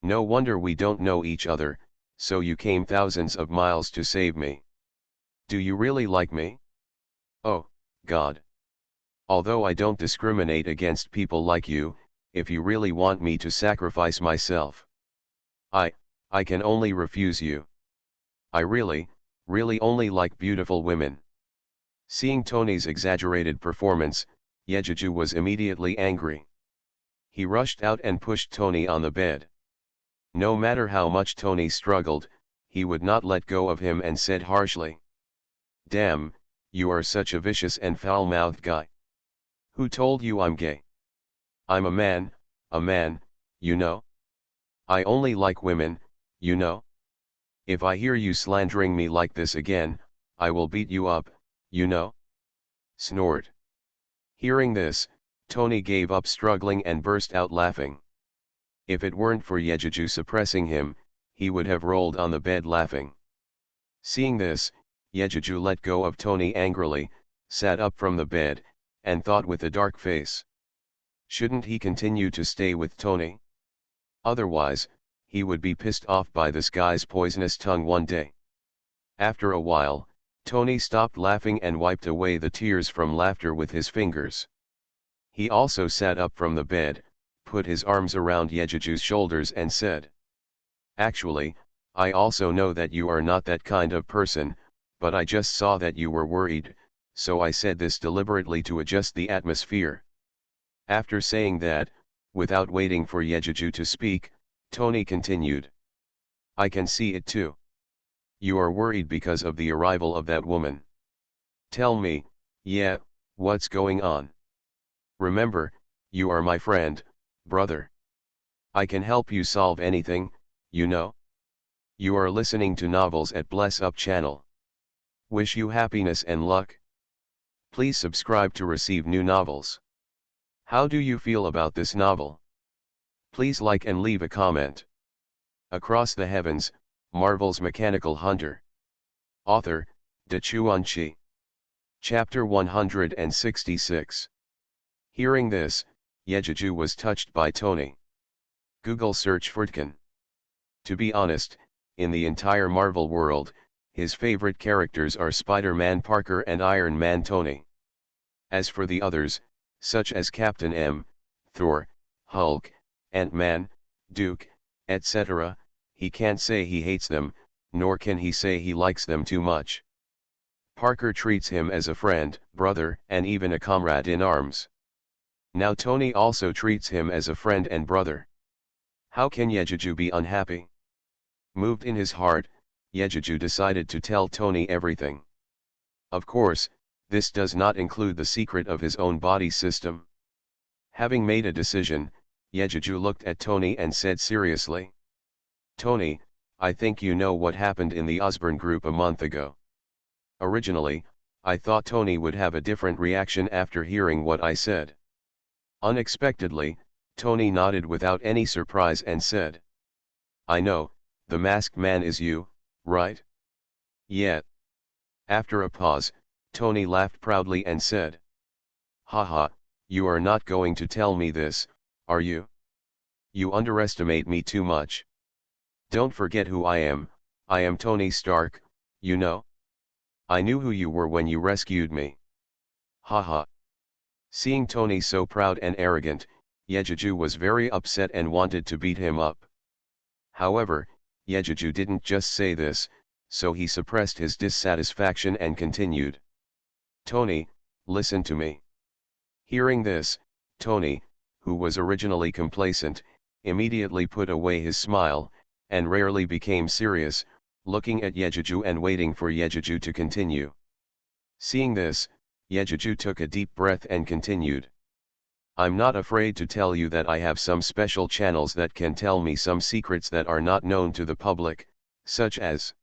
"No wonder we don't know each other, so you came thousands of miles to save me. Do you really like me? Oh, God. Although I don't discriminate against people like you, if you really want me to sacrifice myself, I can only refuse you. I really only like beautiful women." Seeing Tony's exaggerated performance, Yejuju was immediately angry. He rushed out and pushed Tony on the bed. No matter how much Tony struggled, he would not let go of him and said harshly, "Damn, you are such a vicious and foul-mouthed guy. Who told you I'm gay? I'm a man, you know? I only like women, you know? If I hear you slandering me like this again, I will beat you up, you know?" Snort. Hearing this, Tony gave up struggling and burst out laughing. If it weren't for Yejuju suppressing him, he would have rolled on the bed laughing. Seeing this, Yejuju let go of Tony angrily, sat up from the bed, and thought with a dark face. Shouldn't he continue to stay with Tony? Otherwise, he would be pissed off by this guy's poisonous tongue one day. After a while, Tony stopped laughing and wiped away the tears from laughter with his fingers. He also sat up from the bed, put his arms around Yejuju's shoulders and said, "Actually, I also know that you are not that kind of person, but I just saw that you were worried, so I said this deliberately to adjust the atmosphere." After saying that, without waiting for Yejuju to speak, Tony continued, "I can see it too. You are worried because of the arrival of that woman. Tell me, yeah, what's going on? Remember, you are my friend, brother. I can help you solve anything, you know? You are listening to Novels at Bless Up channel. Wish you happiness and luck. Please subscribe to receive new novels. How do you feel about this novel? Please like and leave a comment. Across the Heavens, Marvel's Mechanical Hunter. Author, Dachuan. Chapter 166. Hearing this, Yejuju was touched by Tony. Google search Furtkin. To be honest, in the entire Marvel world, his favorite characters are Spider-Man Parker and Iron Man Tony. As for the others, such as Captain M, Thor, Hulk, Ant-Man, Duke, etc., he can't say he hates them, nor can he say he likes them too much. Parker treats him as a friend, brother, and even a comrade in arms. Now Tony also treats him as a friend and brother. How can Yejuju be unhappy? Moved in his heart, Yejuju decided to tell Tony everything. Of course, this does not include the secret of his own body system. Having made a decision, Yejuju looked at Tony and said seriously, "Tony, I think you know what happened in the Osborn group a month ago." Originally, I thought Tony would have a different reaction after hearing what I said. Unexpectedly, Tony nodded without any surprise and said, "I know, the masked man is you, right?" "Yeah." After a pause, Tony laughed proudly and said, "Haha, you are not going to tell me this, are you? You underestimate me too much. Don't forget who I am Tony Stark, you know? I knew who you were when you rescued me. Haha." Seeing Tony so proud and arrogant, Yejuju was very upset and wanted to beat him up. However, Yejuju didn't just say this, so he suppressed his dissatisfaction and continued, "Tony, listen to me." Hearing this, Tony, who was originally complacent, immediately put away his smile, and rarely became serious, looking at Yejuju and waiting for Yejuju to continue. Seeing this, Yejuju took a deep breath and continued. I'm not afraid to tell you that I have some special channels that can tell me some secrets that are not known to the public, such as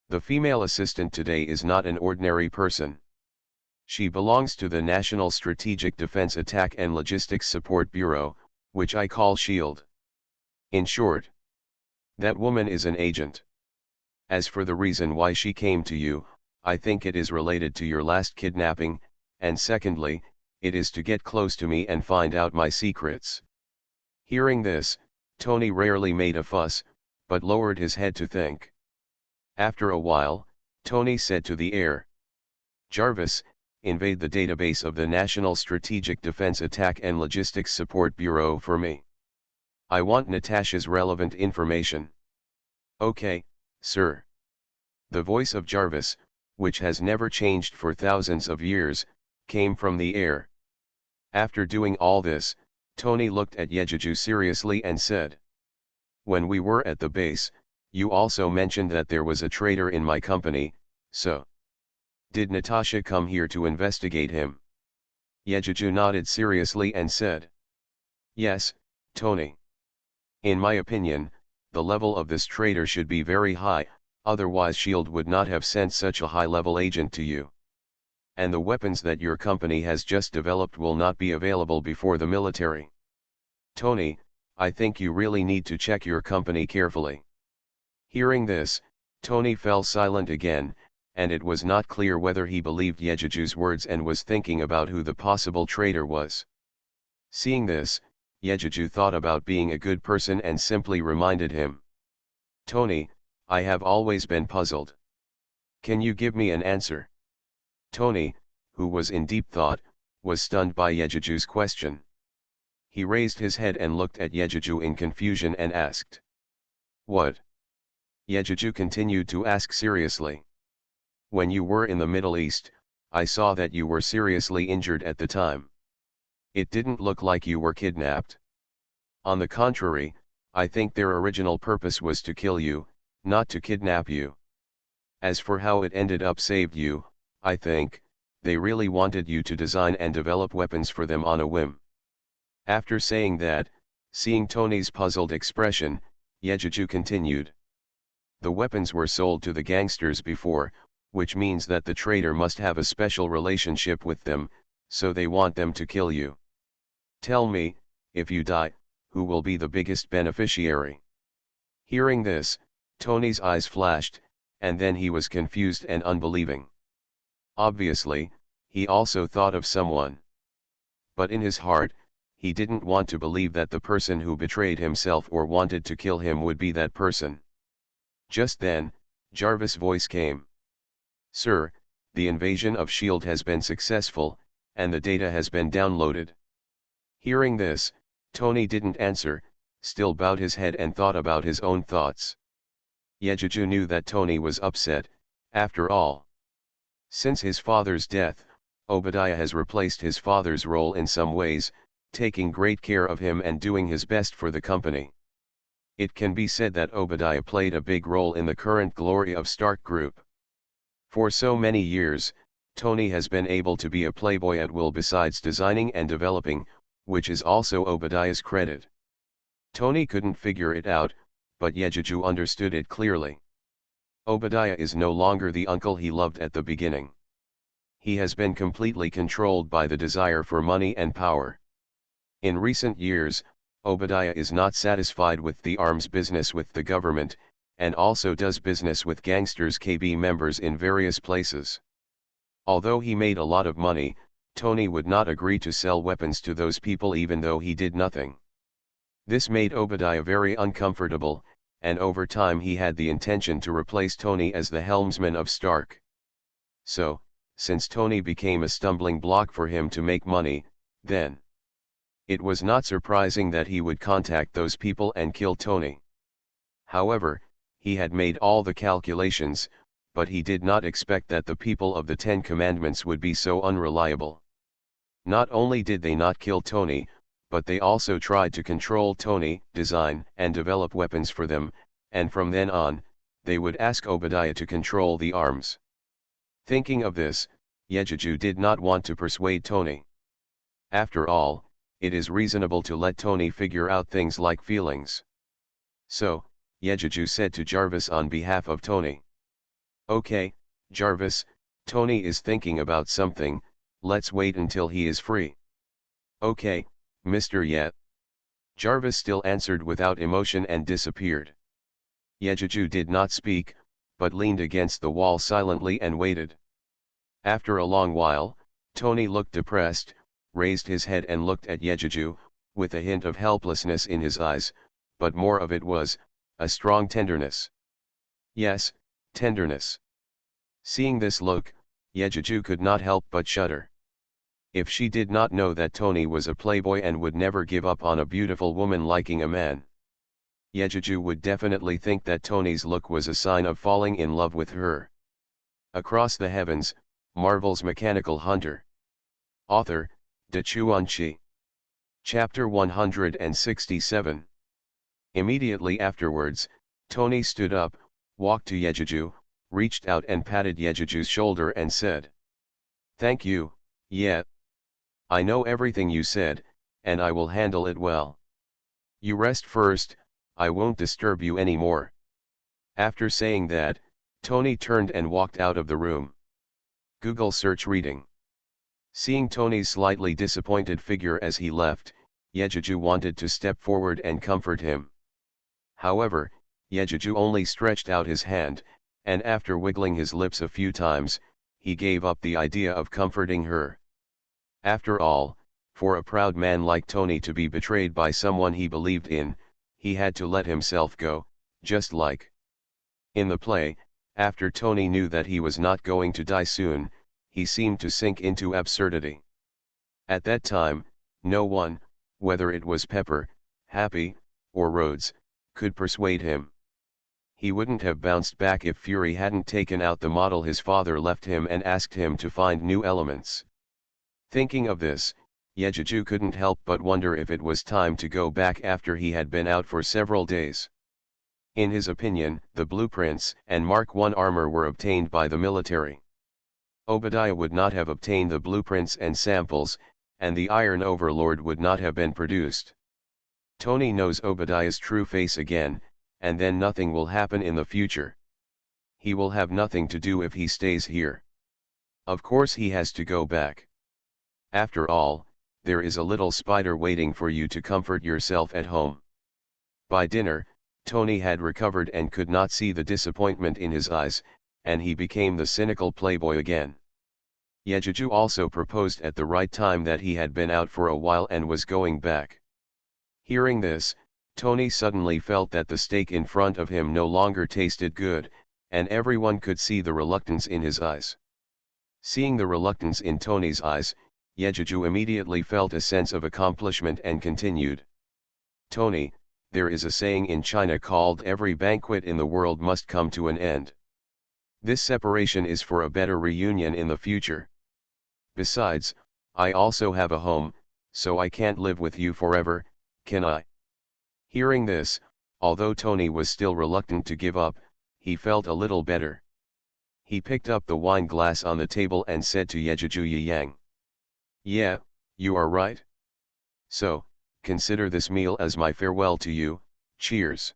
the female assistant today is not an ordinary person. She belongs to the National Strategic Defense Attack and Logistics Support Bureau, which I call SHIELD. In short, that woman is an agent. As for the reason why she came to you, I think it is related to your last kidnapping, and secondly, it is to get close to me and find out my secrets. Hearing this, Tony rarely made a fuss, but lowered his head to think. After a while, Tony said to the air, Jarvis, invade the database of the National Strategic Defense Attack and Logistics Support Bureau for me. I want Natasha's relevant information. Okay, sir. The voice of Jarvis, which has never changed for thousands of years, came from the air. After doing all this, Tony looked at Yejuju seriously and said, when we were at the base, you also mentioned that there was a traitor in my company, so did Natasha come here to investigate him? Yejuju nodded seriously and said, yes, Tony. In my opinion, the level of this traitor should be very high, otherwise SHIELD would not have sent such a high-level agent to you. And the weapons that your company has just developed will not be available before the military. Tony, I think you really need to check your company carefully. Hearing this, Tony fell silent again, and it was not clear whether he believed Yejuju's words and was thinking about who the possible traitor was. Seeing this, Yejuju thought about being a good person and simply reminded him. Tony, I have always been puzzled. Can you give me an answer? Tony, who was in deep thought, was stunned by Yejuju's question. He raised his head and looked at Yejuju in confusion and asked. What? Yejuju continued to ask seriously. When you were in the Middle East, I saw that you were seriously injured at the time. It didn't look like you were kidnapped. On the contrary, I think their original purpose was to kill you, not to kidnap you. As for how it ended up saved you, I think, they really wanted you to design and develop weapons for them on a whim. After saying that, seeing Tony's puzzled expression, Yejuju continued. The weapons were sold to the gangsters before, which means that the traitor must have a special relationship with them, so they want them to kill you. Tell me, if you die, who will be the biggest beneficiary? Hearing this, Tony's eyes flashed, and then he was confused and unbelieving. Obviously, he also thought of someone. But in his heart, he didn't want to believe that the person who betrayed himself or wanted to kill him would be that person. Just then, Jarvis' voice came. Sir, the invasion of SHIELD has been successful, and the data has been downloaded. Hearing this, Tony didn't answer, still bowed his head and thought about his own thoughts. Yejuju knew that Tony was upset, after all. Since his father's death, Obadiah has replaced his father's role in some ways, taking great care of him and doing his best for the company. It can be said that Obadiah played a big role in the current glory of Stark Group. For so many years, Tony has been able to be a playboy at will besides designing and developing, which is also Obadiah's credit. Tony couldn't figure it out, but Yejuju understood it clearly. Obadiah is no longer the uncle he loved at the beginning. He has been completely controlled by the desire for money and power. In recent years, Obadiah is not satisfied with the arms business with the government, and also does business with gangsters KB members in various places. Although he made a lot of money, Tony would not agree to sell weapons to those people even though he did nothing. This made Obadiah very uncomfortable, and over time he had the intention to replace Tony as the helmsman of Stark. So, since Tony became a stumbling block for him to make money, then it was not surprising that he would contact those people and kill Tony. However, he had made all the calculations, but he did not expect that the people of the Ten Commandments would be so unreliable. Not only did they not kill Tony, but they also tried to control Tony, design and develop weapons for them, and from then on, they would ask Obadiah to control the arms. Thinking of this, Yejeju did not want to persuade Tony. After all, it is reasonable to let Tony figure out things like feelings. So, Yejeju said to Jarvis on behalf of Tony. Okay, Jarvis, Tony is thinking about something, let's wait until he is free. Okay, Mr. Ye. Jarvis still answered without emotion and disappeared. Yejeju did not speak, but leaned against the wall silently and waited. After a long while, Tony looked depressed, raised his head and looked at Yejeju, with a hint of helplessness in his eyes, but more of it was, a strong tenderness. Yes, tenderness. Seeing this look, Yejeju could not help but shudder. If she did not know that Tony was a playboy and would never give up on a beautiful woman liking a man, Yejeju would definitely think that Tony's look was a sign of falling in love with her. Across the Heavens, Marvel's Mechanical Hunter. Author, Chuanchi. Chapter 167. Immediately afterwards, Tony stood up, walked to Yejeju, reached out and patted Yejeju's shoulder and said, "Thank you, Ye. I know everything you said, and I will handle it well. You rest first, I won't disturb you anymore." After saying that, Tony turned and walked out of the room. Google search reading. Seeing Tony's slightly disappointed figure as he left, Yejeju wanted to step forward and comfort him. However, Yejeju only stretched out his hand, and after wiggling his lips a few times, he gave up the idea of comforting her. After all, for a proud man like Tony to be betrayed by someone he believed in, he had to let himself go, just like in the play. After Tony knew that he was not going to die soon, he seemed to sink into absurdity. At that time, no one, whether it was Pepper, Happy, or Rhodes, could persuade him. He wouldn't have bounced back if Fury hadn't taken out the model his father left him and asked him to find new elements. Thinking of this, Yejeju couldn't help but wonder if it was time to go back after he had been out for several days. In his opinion, the blueprints and Mark I armor were obtained by the military. Obadiah would not have obtained the blueprints and samples, and the Iron Overlord would not have been produced. Tony knows Obadiah's true face again, and then nothing will happen in the future. He will have nothing to do if he stays here. Of course he has to go back. After all, there is a little spider waiting for you to comfort yourself at home. By dinner, Tony had recovered and could not see the disappointment in his eyes, and he became the cynical playboy again. Yejeju also proposed at the right time that he had been out for a while and was going back. Hearing this, Tony suddenly felt that the steak in front of him no longer tasted good, and everyone could see the reluctance in his eyes. Seeing the reluctance in Tony's eyes, Yejeju immediately felt a sense of accomplishment and continued. "Tony, there is a saying in China called every banquet in the world must come to an end. This separation is for a better reunion in the future. Besides, I also have a home, so I can't live with you forever, can I?" Hearing this, although Tony was still reluctant to give up, he felt a little better. He picked up the wine glass on the table and said to Yejeju Yang, "Yeah, you are right. So, consider this meal as my farewell to you, cheers."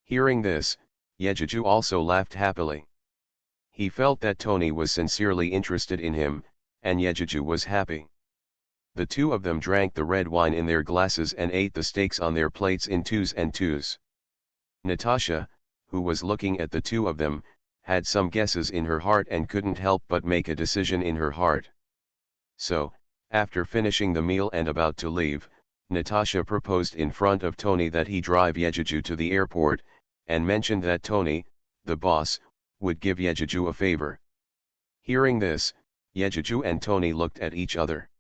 Hearing this, Yejeju also laughed happily. He felt that Tony was sincerely interested in him, and Yejeju was happy. The two of them drank the red wine in their glasses and ate the steaks on their plates in twos and twos. Natasha, who was looking at the two of them, had some guesses in her heart and couldn't help but make a decision in her heart. So, after finishing the meal and about to leave, Natasha proposed in front of Tony that he drive Yejeju to the airport, and mentioned that Tony, the boss, would give Yejeju a favor. Hearing this, Yejeju and Tony looked at each other.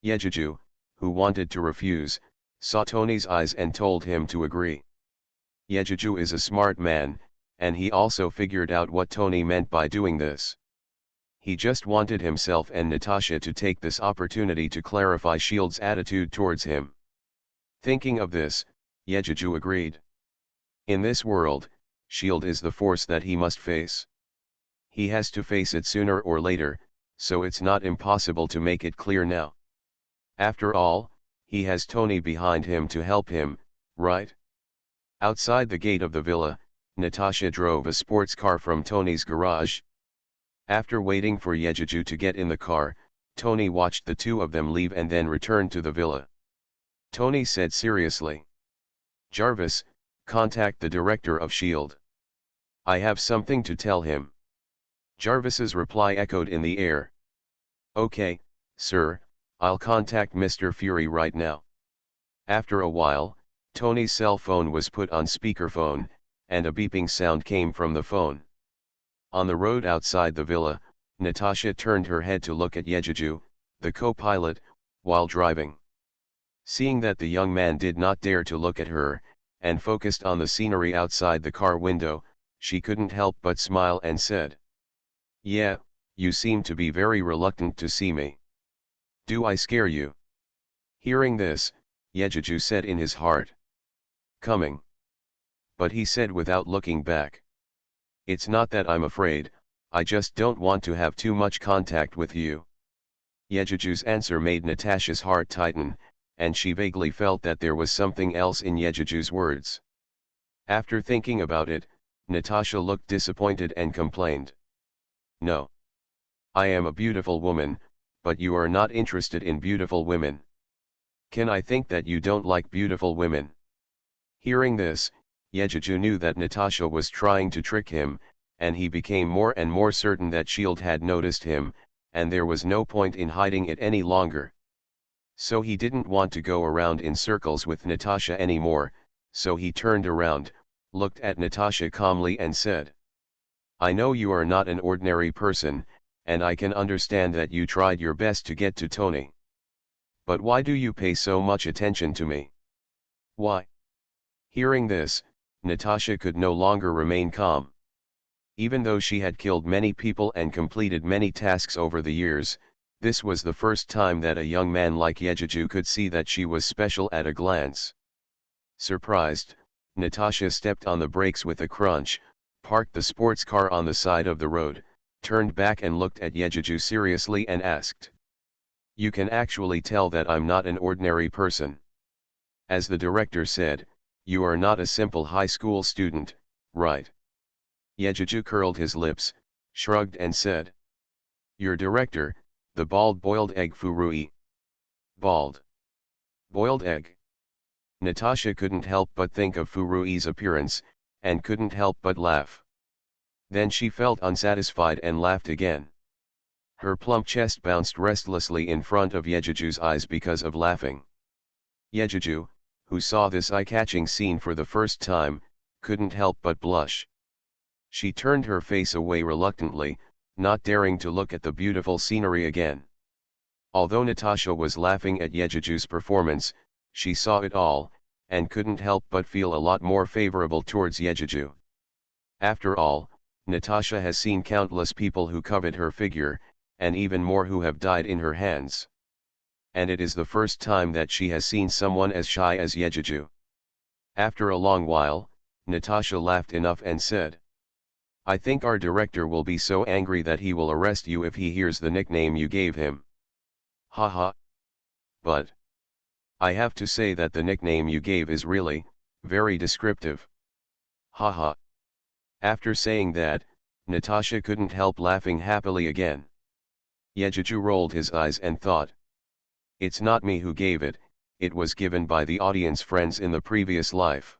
Yejeju, who wanted to refuse, saw Tony's eyes and told him to agree. Yejeju is a smart man, and he also figured out what Tony meant by doing this. He just wanted himself and Natasha to take this opportunity to clarify S.H.I.E.L.D's attitude towards him. Thinking of this, Yejeju agreed. In this world, S.H.I.E.L.D. is the force that he must face. He has to face it sooner or later, so it's not impossible to make it clear now. After all, he has Tony behind him to help him, right? Outside the gate of the villa, Natasha drove a sports car from Tony's garage. After waiting for Yejuju to get in the car, Tony watched the two of them leave and then returned to the villa. Tony said seriously, "Jarvis, contact the director of S.H.I.E.L.D. I have something to tell him." Jarvis's reply echoed in the air. "Okay, sir, I'll contact Mr. Fury right now." After a while, Tony's cell phone was put on speakerphone, and a beeping sound came from the phone. On the road outside the villa, Natasha turned her head to look at Yejuju, the co-pilot, while driving. Seeing that the young man did not dare to look at her, and focused on the scenery outside the car window, she couldn't help but smile and said, "Yeah, you seem to be very reluctant to see me. Do I scare you?" Hearing this, Yejuju said in his heart, "Coming." But he said without looking back, "It's not that I'm afraid, I just don't want to have too much contact with you." Yejuju's answer made Natasha's heart tighten, and she vaguely felt that there was something else in Yejuju's words. After thinking about it, Natasha looked disappointed and complained, "No. I am a beautiful woman, but you are not interested in beautiful women. Can I think that you don't like beautiful women?" Hearing this, Yejuju knew that Natasha was trying to trick him, and he became more and more certain that S.H.I.E.L.D. had noticed him, and there was no point in hiding it any longer. So he didn't want to go around in circles with Natasha anymore, so he turned around, looked at Natasha calmly and said, "I know you are not an ordinary person, and I can understand that you tried your best to get to Tony. But why do you pay so much attention to me? Why?" Hearing this, Natasha could no longer remain calm. Even though she had killed many people and completed many tasks over the years, this was the first time that a young man like Yejuju could see that she was special at a glance. Surprised, Natasha stepped on the brakes with a crunch, parked the sports car on the side of the road, turned back and looked at Yejuju seriously and asked, "You can actually tell that I'm not an ordinary person. As the director said, you are not a simple high school student, right?" Yejuju curled his lips, shrugged and said, "Your director, the bald boiled egg Furui." Bald boiled egg. Natasha couldn't help but think of Furui's appearance, and couldn't help but laugh. Then she felt unsatisfied and laughed again. Her plump chest bounced restlessly in front of Yejuju's eyes because of laughing. Yejuju, who saw this eye-catching scene for the first time, couldn't help but blush. She turned her face away reluctantly, not daring to look at the beautiful scenery again. Although Natasha was laughing at Yejuju's performance, she saw it all, and couldn't help but feel a lot more favorable towards Yejuju. After all, Natasha has seen countless people who covet her figure, and even more who have died in her hands. And it is the first time that she has seen someone as shy as Yejuju. After a long while, Natasha laughed enough and said, "I think our director will be so angry that he will arrest you if he hears the nickname you gave him. Haha. But I have to say that the nickname you gave is really, very descriptive. Haha." After saying that, Natasha couldn't help laughing happily again. Yejuju rolled his eyes and thought, "It's not me who gave it, it was given by the audience friends in the previous life."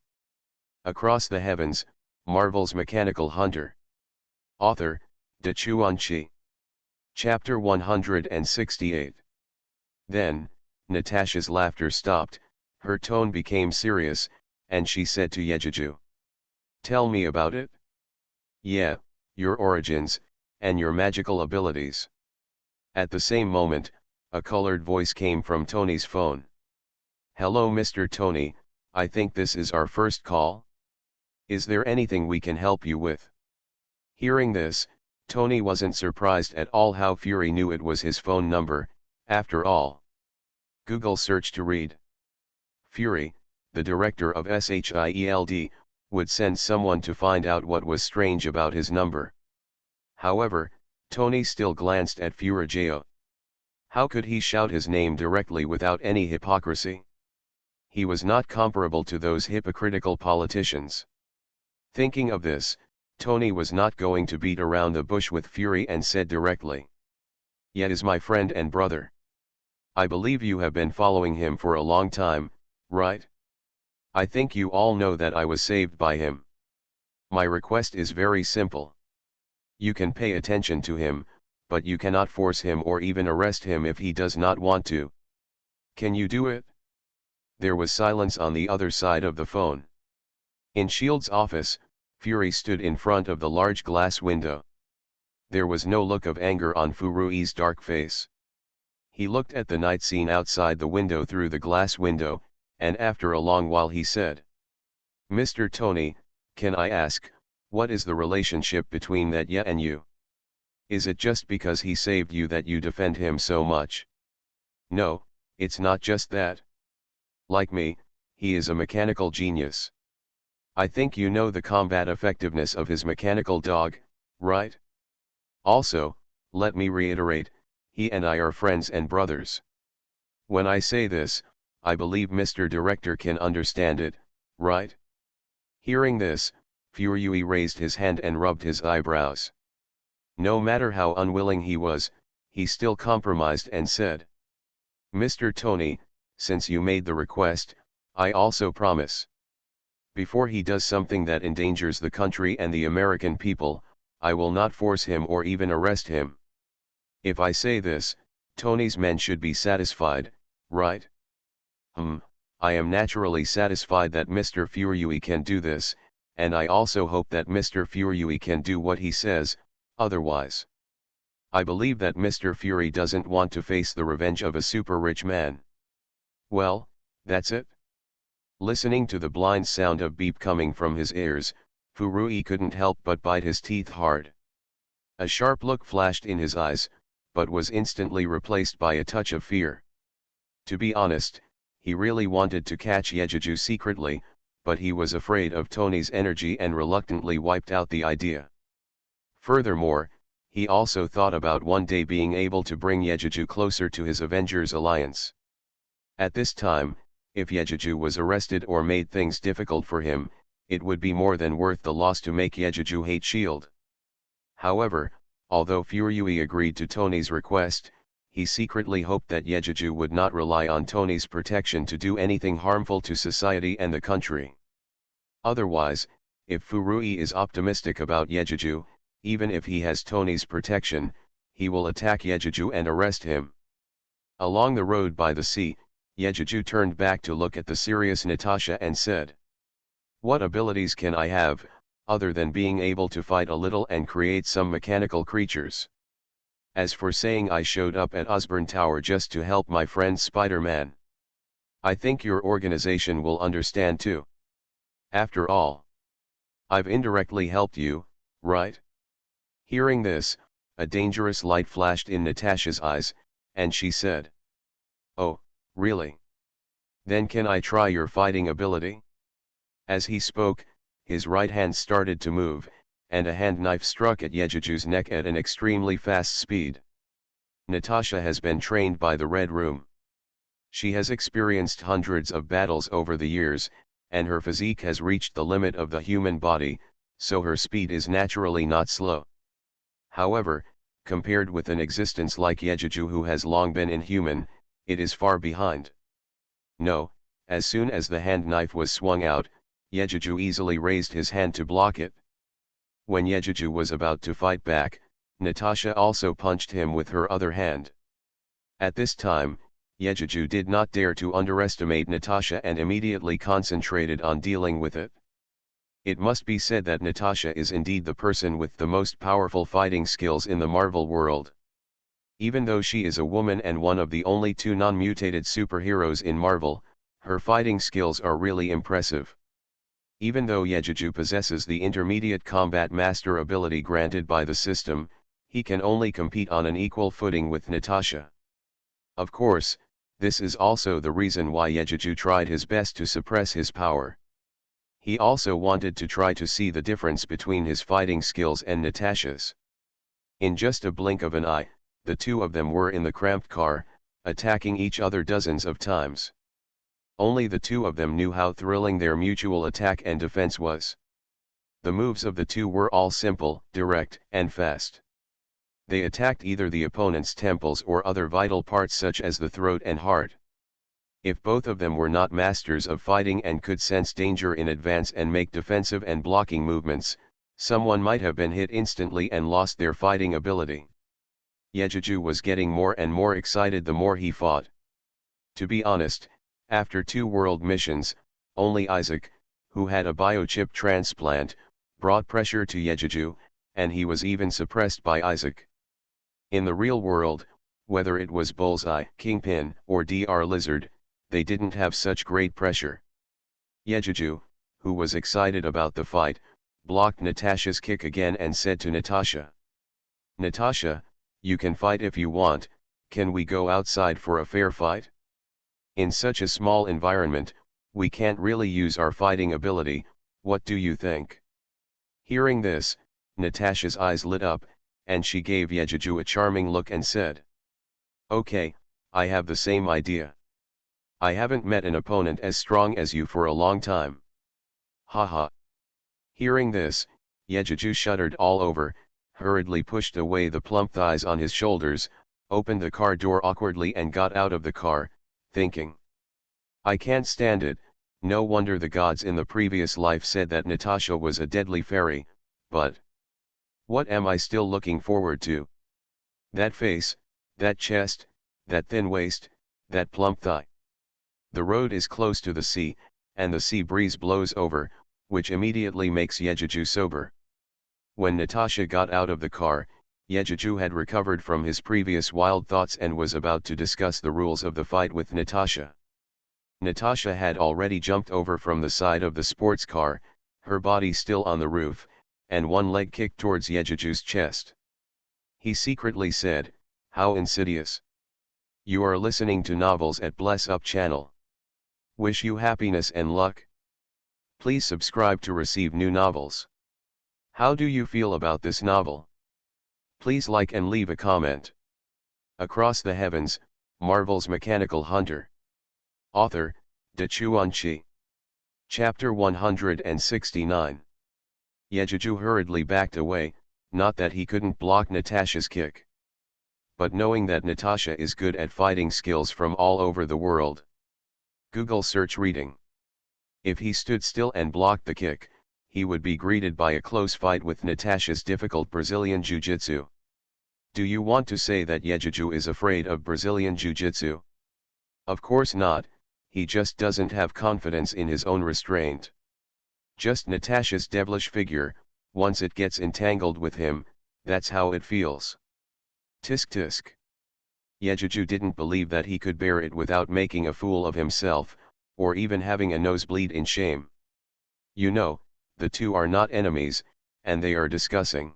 Across the Heavens, Marvel's Mechanical Hunter. Author, Dachuan. Chapter 168. Then, Natasha's laughter stopped, her tone became serious, and she said to Yejuju, "Tell me about it. Yeah, your origins, and your magical abilities." At the same moment, a colored voice came from Tony's phone. "Hello Mr. Tony, I think this is our first call. Is there anything we can help you with?" Hearing this, Tony wasn't surprised at all how Fury knew it was his phone number, after all. Google search to read. Fury, the director of S.H.I.E.L.D., would send someone to find out what was strange about his number. However, Tony still glanced at Furigeo. How could he shout his name directly without any hypocrisy? He was not comparable to those hypocritical politicians. Thinking of this, Tony was not going to beat around the bush with fury and said directly. "Yet is my friend and brother. I believe you have been following him for a long time, right? I think you all know that I was saved by him. My request is very simple. You can pay attention to him, but you cannot force him or even arrest him if he does not want to. Can you do it?" There was silence on the other side of the phone. In Shield's office, Fury stood in front of the large glass window. There was no look of anger on Furui's dark face. He looked at the night scene outside the window through the glass window, and after a long while he said, "Mr. Tony, can I ask, what is the relationship between that yeah and you? Is it just because he saved you that you defend him so much?" "No, it's not just that. Like me, he is a mechanical genius. I think you know the combat effectiveness of his mechanical dog, right? Also, let me reiterate, he and I are friends and brothers. When I say this, I believe Mr. Director can understand it, right?" Hearing this, Furui raised his hand and rubbed his eyebrows. No matter how unwilling he was, he still compromised and said, "Mr. Tony, since you made the request, I also promise. Before he does something that endangers the country and the American people, I will not force him or even arrest him. If I say this, Tony's men should be satisfied, right?" I am naturally satisfied that Mr. Furui can do this, and I also hope that Mr. Furui can do what he says, otherwise. I believe that Mr. Fury doesn't want to face the revenge of a super rich man. Well, that's it. Listening to the blind sound of beep coming from his ears, Furui couldn't help but bite his teeth hard. A sharp look flashed in his eyes, but was instantly replaced by a touch of fear. To be honest, he really wanted to catch Yejuju secretly, but he was afraid of Tony's energy and reluctantly wiped out the idea. Furthermore, he also thought about one day being able to bring Yejuju closer to his Avengers alliance. At this time, if Yejuju was arrested or made things difficult for him, it would be more than worth the loss to make Yejuju hate S.H.I.E.L.D. However, although Furui agreed to Tony's request, he secretly hoped that Yejuju would not rely on Tony's protection to do anything harmful to society and the country. Otherwise, if Furui is optimistic about Yejuju, even if he has Tony's protection, he will attack Yejuju and arrest him. Along the road by the sea, Yejuju turned back to look at the serious Natasha and said, "What abilities can I have, other than being able to fight a little and create some mechanical creatures? As for saying I showed up at Osborn Tower just to help my friend Spider-Man, I think your organization will understand too. After all, I've indirectly helped you, right?" Hearing this, a dangerous light flashed in Natasha's eyes, and she said, "Oh, really? Then can I try your fighting ability?" As he spoke, his right hand started to move, and a hand knife struck at Yejuju's neck at an extremely fast speed. Natasha has been trained by the Red Room. She has experienced hundreds of battles over the years, and her physique has reached the limit of the human body, so her speed is naturally not slow. However, compared with an existence like Yejuju who has long been inhuman, it is far behind. No, as soon as the hand knife was swung out, Yejuju easily raised his hand to block it. When Yejuju was about to fight back, Natasha also punched him with her other hand. At this time, Yejuju did not dare to underestimate Natasha and immediately concentrated on dealing with it. It must be said that Natasha is indeed the person with the most powerful fighting skills in the Marvel world. Even though she is a woman and one of the only two non-mutated superheroes in Marvel, her fighting skills are really impressive. Even though Yejuju possesses the intermediate combat master ability granted by the system, he can only compete on an equal footing with Natasha. Of course, this is also the reason why Yejuju tried his best to suppress his power. He also wanted to try to see the difference between his fighting skills and Natasha's. In just a blink of an eye, the two of them were in the cramped car, attacking each other dozens of times. Only the two of them knew how thrilling their mutual attack and defense was. The moves of the two were all simple, direct, and fast. They attacked either the opponent's temples or other vital parts such as the throat and heart. If both of them were not masters of fighting and could sense danger in advance and make defensive and blocking movements, someone might have been hit instantly and lost their fighting ability. Yejuju was getting more and more excited the more he fought. To be honest, after 2 world missions, only Isaac, who had a biochip transplant, brought pressure to Yejuju, and he was even suppressed by Isaac. In the real world, whether it was Bullseye, Kingpin, or Dr. Lizard, they didn't have such great pressure. Yejuju, who was excited about the fight, blocked Natasha's kick again and said to Natasha, "Natasha, you can fight if you want, can we go outside for a fair fight? In such a small environment, we can't really use our fighting ability, what do you think?" Hearing this, Natasha's eyes lit up, and she gave Yejuju a charming look and said, "Okay, I have the same idea. I haven't met an opponent as strong as you for a long time." Haha. Hearing this, Yejuju shuddered all over, hurriedly pushed away the plump thighs on his shoulders, opened the car door awkwardly and got out of the car, thinking, "I can't stand it, no wonder the gods in the previous life said that Natasha was a deadly fairy, but what am I still looking forward to? That face, that chest, that thin waist, that plump thigh." The road is close to the sea, and the sea breeze blows over, which immediately makes Yejuju sober. When Natasha got out of the car, Yejuju had recovered from his previous wild thoughts and was about to discuss the rules of the fight with Natasha. Natasha had already jumped over from the side of the sports car, her body still on the roof, and one leg kicked towards Yejuju's chest. He secretly said, "How insidious. You are listening to novels at Bless Up channel. Wish you happiness and luck. Please subscribe to receive new novels. How do you feel about this novel? Please like and leave a comment." Across the Heavens, Marvel's Mechanical Hunter. Author, Dachuan. Chapter 169. Yejuju hurriedly backed away, not that he couldn't block Natasha's kick, but knowing that Natasha is good at fighting skills from all over the world. Google search reading. If he stood still and blocked the kick, he would be greeted by a close fight with Natasha's difficult Brazilian Jiu-Jitsu. Do you want to say that Yejuju is afraid of Brazilian Jiu-Jitsu? Of course not, he just doesn't have confidence in his own restraint. Just Natasha's devilish figure, once it gets entangled with him, that's how it feels. Tisk tisk. Yejuju didn't believe that he could bear it without making a fool of himself, or even having a nosebleed in shame. You know, the two are not enemies, and they are discussing.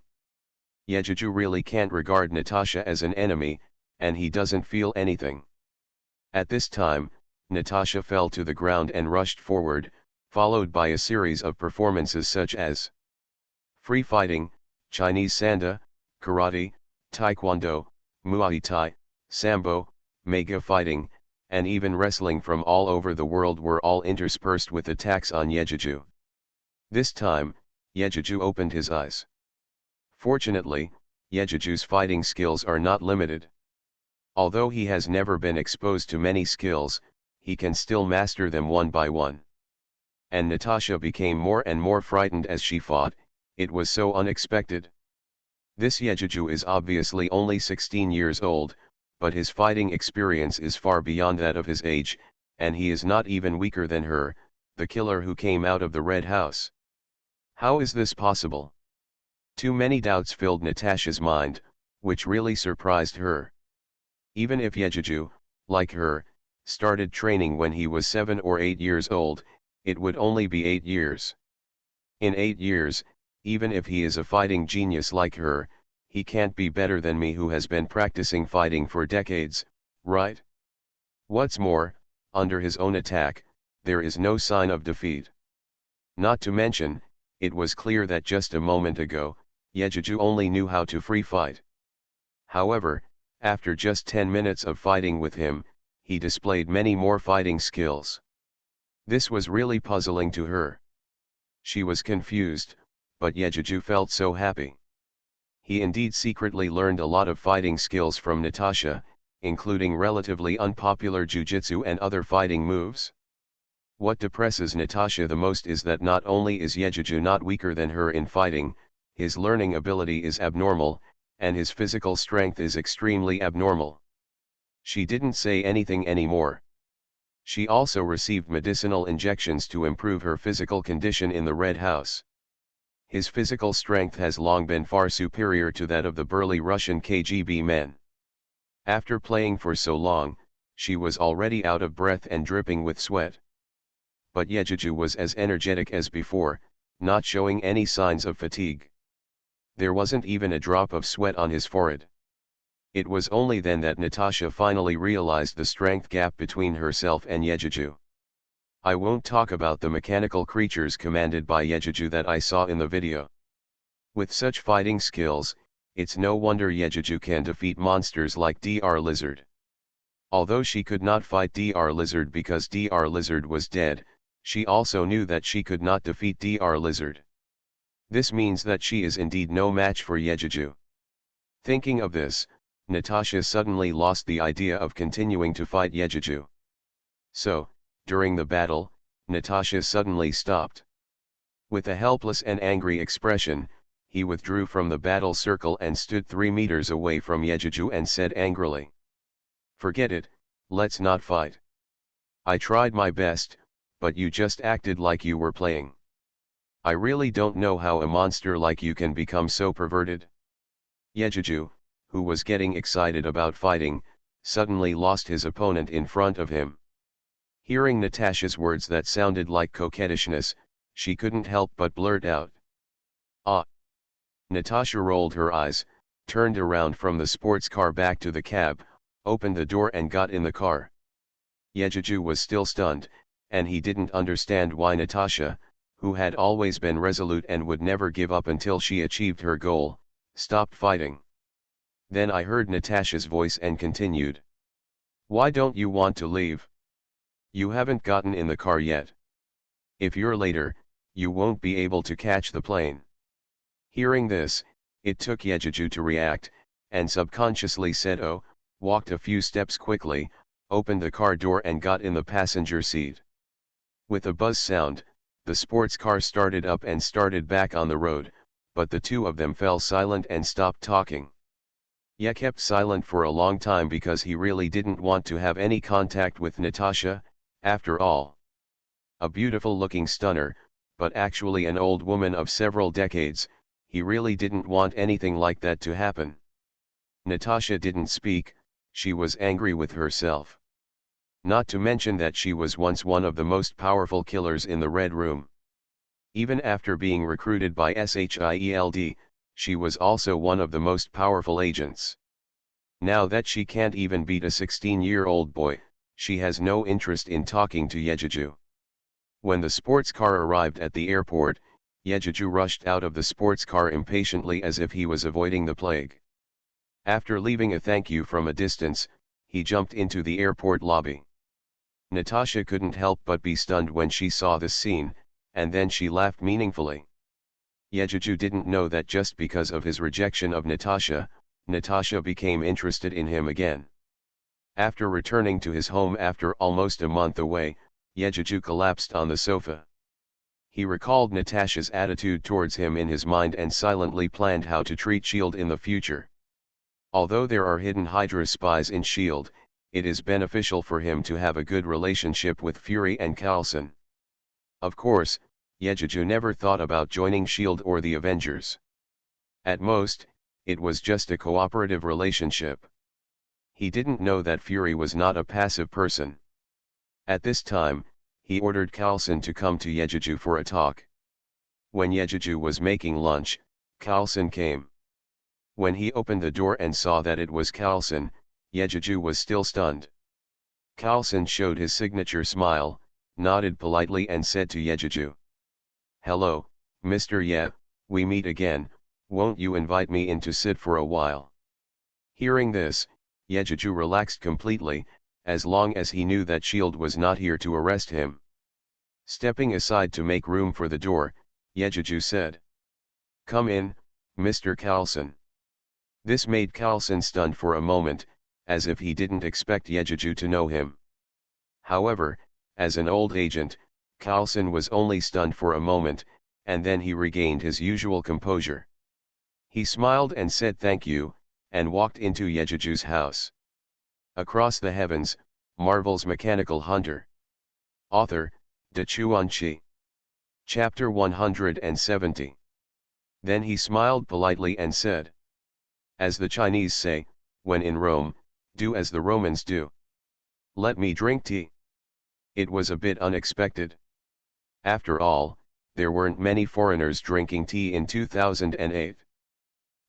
Yejuju really can't regard Natasha as an enemy, and he doesn't feel anything. At this time, Natasha fell to the ground and rushed forward, followed by a series of performances such as free fighting, Chinese sanda, karate, taekwondo, muay thai, sambo, mega fighting, and even wrestling from all over the world were all interspersed with attacks on Yejuju. This time, Yejuju opened his eyes. Fortunately, Yejuju's fighting skills are not limited. Although he has never been exposed to many skills, he can still master them one by one. And Natasha became more and more frightened as she fought, it was so unexpected. This Yejuju is obviously only 16 years old, but his fighting experience is far beyond that of his age, and he is not even weaker than her, the killer who came out of the Red House. How is this possible? Too many doubts filled Natasha's mind, which really surprised her. Even if Yejuju, like her, started training when he was 7 or 8 years old, it would only be 8 years. In 8 years, even if he is a fighting genius like her, he can't be better than me who has been practicing fighting for decades, right? What's more, under his own attack, there is no sign of defeat. Not to mention, it was clear that just a moment ago, Yejuju only knew how to free fight. However, after just 10 minutes of fighting with him, he displayed many more fighting skills. This was really puzzling to her. She was confused, but Yejuju felt so happy. He indeed secretly learned a lot of fighting skills from Natasha, including relatively unpopular jujitsu and other fighting moves. What depresses Natasha the most is that not only is Yejuju not weaker than her in fighting, his learning ability is abnormal, and his physical strength is extremely abnormal. She didn't say anything anymore. She also received medicinal injections to improve her physical condition in the Red House. His physical strength has long been far superior to that of the burly Russian KGB men. After playing for so long, she was already out of breath and dripping with sweat. But Yejuju was as energetic as before, not showing any signs of fatigue. There wasn't even a drop of sweat on his forehead. It was only then that Natasha finally realized the strength gap between herself and Yejuju. I won't talk about the mechanical creatures commanded by Yejuju that I saw in the video. With such fighting skills, it's no wonder Yejuju can defeat monsters like Dr. Lizard. Although she could not fight Dr. Lizard because Dr. Lizard was dead, she also knew that she could not defeat Dr. Lizard. This means that she is indeed no match for Yejuju. Thinking of this, Natasha suddenly lost the idea of continuing to fight Yejuju. So, during the battle, Natasha suddenly stopped. With a helpless and angry expression, he withdrew from the battle circle and stood 3 meters away from Yejuju and said angrily, "Forget it, let's not fight. I tried my best, but you just acted like you were playing. I really don't know how a monster like you can become so perverted." Yejuju, who was getting excited about fighting, suddenly lost his opponent in front of him. Hearing Natasha's words that sounded like coquettishness, she couldn't help but blurt out, "Ah!" Natasha rolled her eyes, turned around from the sports car back to the cab, opened the door and got in the car. Yejuju was still stunned, and he didn't understand why Natasha, who had always been resolute and would never give up until she achieved her goal, stopped fighting. Then I heard Natasha's voice and continued, "Why don't you want to leave? You haven't gotten in the car yet. If you're later, you won't be able to catch the plane." Hearing this, it took Yejuju to react, and subconsciously said "oh," walked a few steps quickly, opened the car door and got in the passenger seat. With a buzz sound, the sports car started up and started back on the road, but the two of them fell silent and stopped talking. Ye kept silent for a long time because he really didn't want to have any contact with Natasha, after all. A beautiful-looking stunner, but actually an old woman of several decades, he really didn't want anything like that to happen. Natasha didn't speak, she was angry with herself. Not to mention that she was once one of the most powerful killers in the Red Room. Even after being recruited by SHIELD, she was also one of the most powerful agents. Now that she can't even beat a 16-year-old boy, she has no interest in talking to Yejuju. When the sports car arrived at the airport, Yejuju rushed out of the sports car impatiently as if he was avoiding the plague. After leaving a thank you from a distance, he jumped into the airport lobby. Natasha couldn't help but be stunned when she saw this scene, and then she laughed meaningfully. Yejuju didn't know that just because of his rejection of Natasha, Natasha became interested in him again. After returning to his home after almost a month away, Yejuju collapsed on the sofa. He recalled Natasha's attitude towards him in his mind and silently planned how to treat S.H.I.E.L.D. in the future. Although there are hidden Hydra spies in S.H.I.E.L.D., it is beneficial for him to have a good relationship with Fury and Coulson. Of course, Yejuju never thought about joining S.H.I.E.L.D. or the Avengers. At most, it was just a cooperative relationship. He didn't know that Fury was not a passive person. At this time, he ordered Coulson to come to Yejuju for a talk. When Yejuju was making lunch, Coulson came. When he opened the door and saw that it was Coulson, Yejuju was still stunned. Coulson showed his signature smile, nodded politely and said to Yejuju, "Hello, Mr. Ye, we meet again, won't you invite me in to sit for a while?" Hearing this, Yejuju relaxed completely, as long as he knew that S.H.I.E.L.D. was not here to arrest him. Stepping aside to make room for the door, Yejuju said, "Come in, Mr. Coulson." This made Coulson stunned for a moment, as if he didn't expect Yejuju to know him. However, as an old agent, Coulson was only stunned for a moment, and then he regained his usual composure. He smiled and said thank you, and walked into Yejuju's house. Across the Heavens, Marvel's Mechanical Hunter. Author, Dachuan Chi. Chapter 170. Then he smiled politely and said, "As the Chinese say, when in Rome, do as the Romans do. Let me drink tea." It was a bit unexpected. After all, there weren't many foreigners drinking tea in 2008.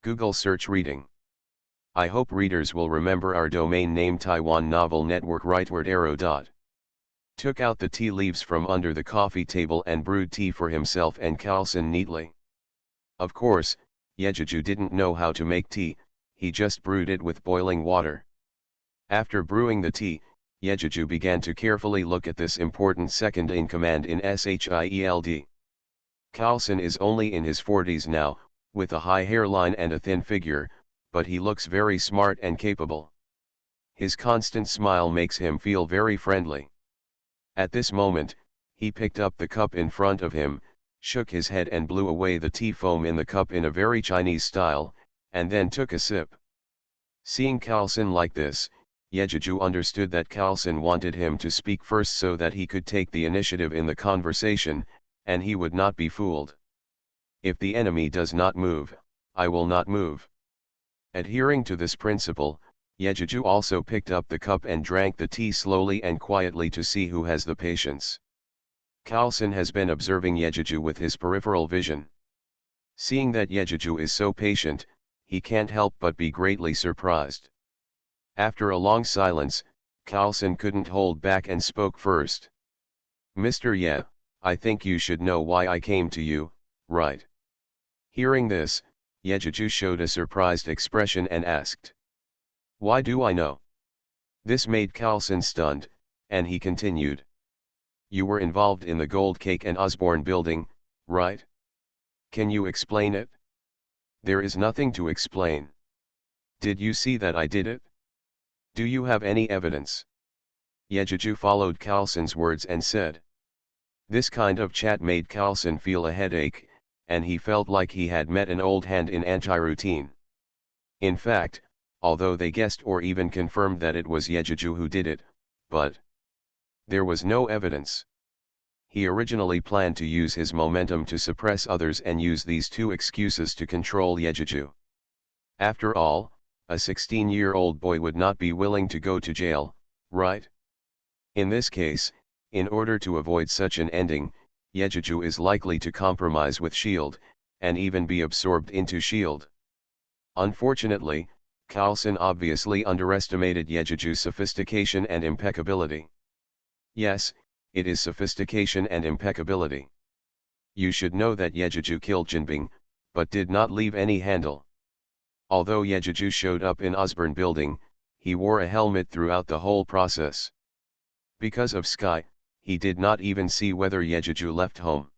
Google search reading. I hope readers will remember our domain name Taiwan Novel Network rightward arrow dot. Took out the tea leaves from under the coffee table and brewed tea for himself and Coulson neatly. Of course, Yejuju didn't know how to make tea, he just brewed it with boiling water. After brewing the tea, Yejuju began to carefully look at this important second-in-command in SHIELD. Coulson is only in his 40s now, with a high hairline and a thin figure, but he looks very smart and capable. His constant smile makes him feel very friendly. At this moment, he picked up the cup in front of him, shook his head and blew away the tea foam in the cup in a very Chinese style, and then took a sip. Seeing Coulson like this, Yejuju understood that Coulson wanted him to speak first so that he could take the initiative in the conversation, and he would not be fooled. If the enemy does not move, I will not move. Adhering to this principle, Yejuju also picked up the cup and drank the tea slowly and quietly to see who has the patience. Coulson has been observing Yejuju with his peripheral vision. Seeing that Yejuju is so patient, he can't help but be greatly surprised. After a long silence, Coulson couldn't hold back and spoke first. "Mr. Ye, I think you should know why I came to you, right?" Hearing this, Yejuju showed a surprised expression and asked, "Why do I know?" This made Coulson stunned, and he continued, "You were involved in the Gold Cake and Osborne building, right? Can you explain it?" "There is nothing to explain. Did you see that I did it? Do you have any evidence?" Yejuju followed Coulson's words and said. This kind of chat made Coulson feel a headache, and he felt like he had met an old hand in anti-routine. In fact, although they guessed or even confirmed that it was Yejuju who did it, but there was no evidence. He originally planned to use his momentum to suppress others and use these two excuses to control Yejuju. After all, a 16-year-old boy would not be willing to go to jail, right? In this case, in order to avoid such an ending, Yejuju is likely to compromise with S.H.I.E.L.D., and even be absorbed into S.H.I.E.L.D. Unfortunately, Coulson obviously underestimated Yejuju's sophistication and impeccability. Yes, it is sophistication and impeccability. You should know that Yejuju killed Jinbing, but did not leave any handle. Although Yejuju showed up in Osborne building, he wore a helmet throughout the whole process. Because of Sky, he did not even see whether Yejuju left home.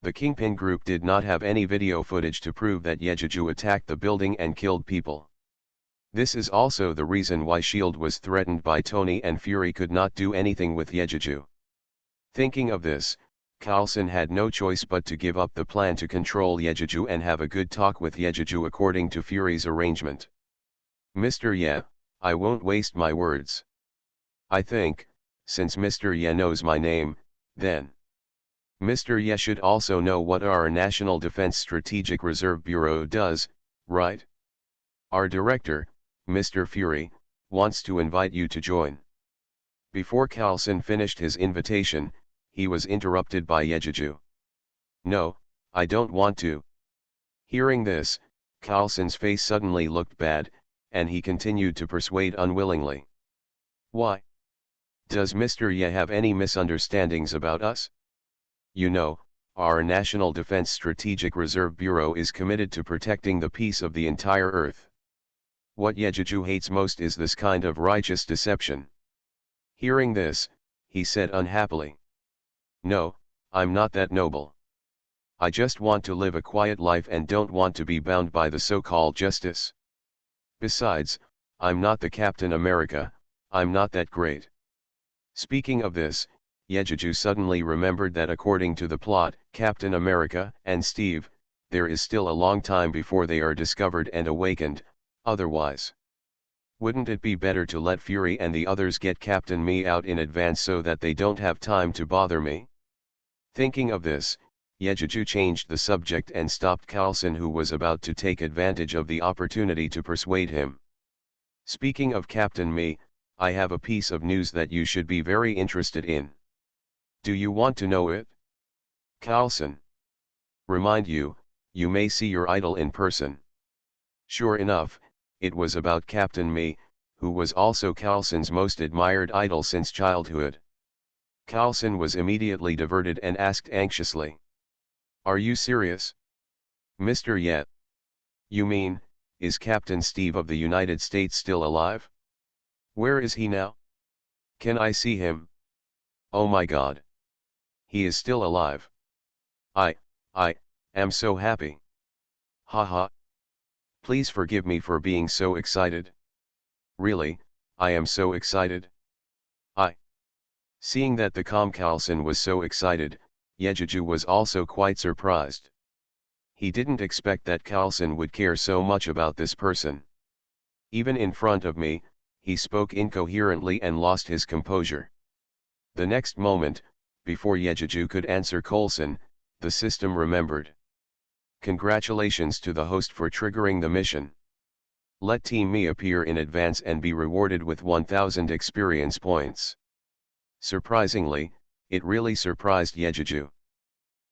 The Kingpin group did not have any video footage to prove that Yejuju attacked the building and killed people. This is also the reason why S.H.I.E.L.D. was threatened by Tony and Fury could not do anything with Yejuju. Thinking of this, Coulson had no choice but to give up the plan to control Yejuju and have a good talk with Yejuju according to Fury's arrangement. "Mr. Ye, I won't waste my words. I think, since Mr. Ye knows my name, then Mr. Ye should also know what our National Defense Strategic Reserve Bureau does, right? Our director, Mr. Fury, wants to invite you to join." Before Coulson finished his invitation, he was interrupted by Yejuju. "No, I don't want to." Hearing this, Coulson's face suddenly looked bad, and he continued to persuade unwillingly. "Why? Does Mr. Ye have any misunderstandings about us? You know, our National Defense Strategic Reserve Bureau is committed to protecting the peace of the entire Earth. What Yejeju hates most is this kind of righteous deception. Hearing this, he said unhappily. No, I'm not that noble. I just want to live a quiet life and don't want to be bound by the so-called justice. Besides, I'm not the Captain America, I'm not that great. Speaking of this, Yejeju suddenly remembered that according to the plot, Captain America and Steve, there is still a long time before they are discovered and awakened, otherwise. Wouldn't it be better to let Fury and the others get Captain Me out in advance so that they don't have time to bother me? Thinking of this, Yejeju changed the subject and stopped Coulson, who was about to take advantage of the opportunity to persuade him. Speaking of Captain Me, I have a piece of news that you should be very interested in. Do you want to know it? Coulson. Remind you, you may see your idol in person. Sure enough, it was about Captain Me, who was also Coulson's most admired idol since childhood. Coulson was immediately diverted and asked anxiously. Are you serious? Mr. Yet? You mean, is Captain Steve of the United States still alive? Where is he now? Can I see him? Oh my God. He is still alive. I am so happy. Haha. Please forgive me for being so excited. Really, I am so excited. Seeing that the calm Coulson was so excited, Yejeju was also quite surprised. He didn't expect that Coulson would care so much about this person. Even in front of me, he spoke incoherently and lost his composure. The next moment, before Yejeju could answer Coulson, the system remembered. Congratulations to the host for triggering the mission. Let Team Me appear in advance and be rewarded with 1000 experience points. Surprisingly, it really surprised Yejeju.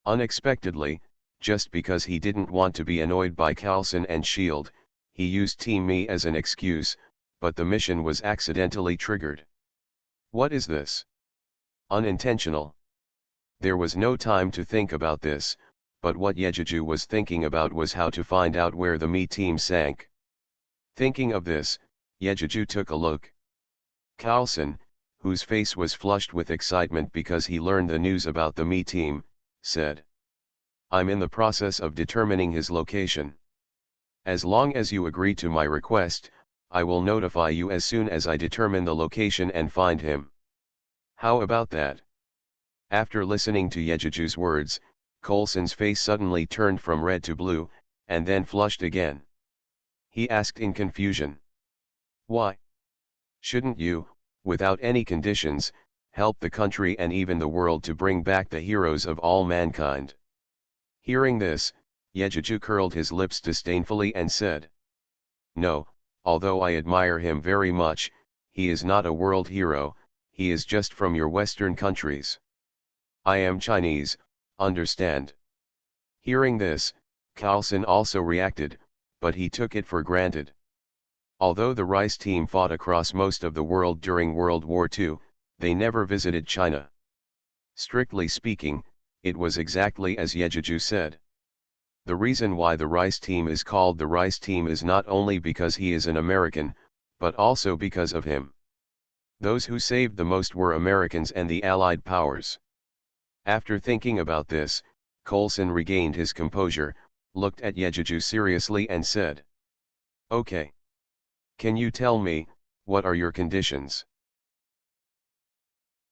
Unexpectedly, just because he didn't want to be annoyed by Coulson and S.H.I.E.L.D., he used Team Me as an excuse, but the mission was accidentally triggered. What is this? Unintentional. There was no time to think about this, but what Yejeju was thinking about was how to find out where the Me team sank. Thinking of this, Yejeju took a look. Coulson, whose face was flushed with excitement because he learned the news about the Me team, said. I'm in the process of determining his location. As long as you agree to my request, I will notify you as soon as I determine the location and find him. How about that? After listening to Yejeju's words, Coulson's face suddenly turned from red to blue, and then flushed again. He asked in confusion. Why? Shouldn't you, without any conditions, help the country and even the world to bring back the heroes of all mankind? Hearing this, Yejeju curled his lips disdainfully and said. No, although I admire him very much, he is not a world hero, he is just from your Western countries. I am Chinese, understand? Hearing this, Coulson also reacted, but he took it for granted. Although the Rice team fought across most of the world during World War II, they never visited China. Strictly speaking, it was exactly as Yejeju said. The reason why the Rice team is called the Rice team is not only because he is an American, but also because of him. Those who saved the most were Americans and the Allied powers. After thinking about this, Coulson regained his composure, looked at Yejeju seriously and said. Okay. Can you tell me, what are your conditions?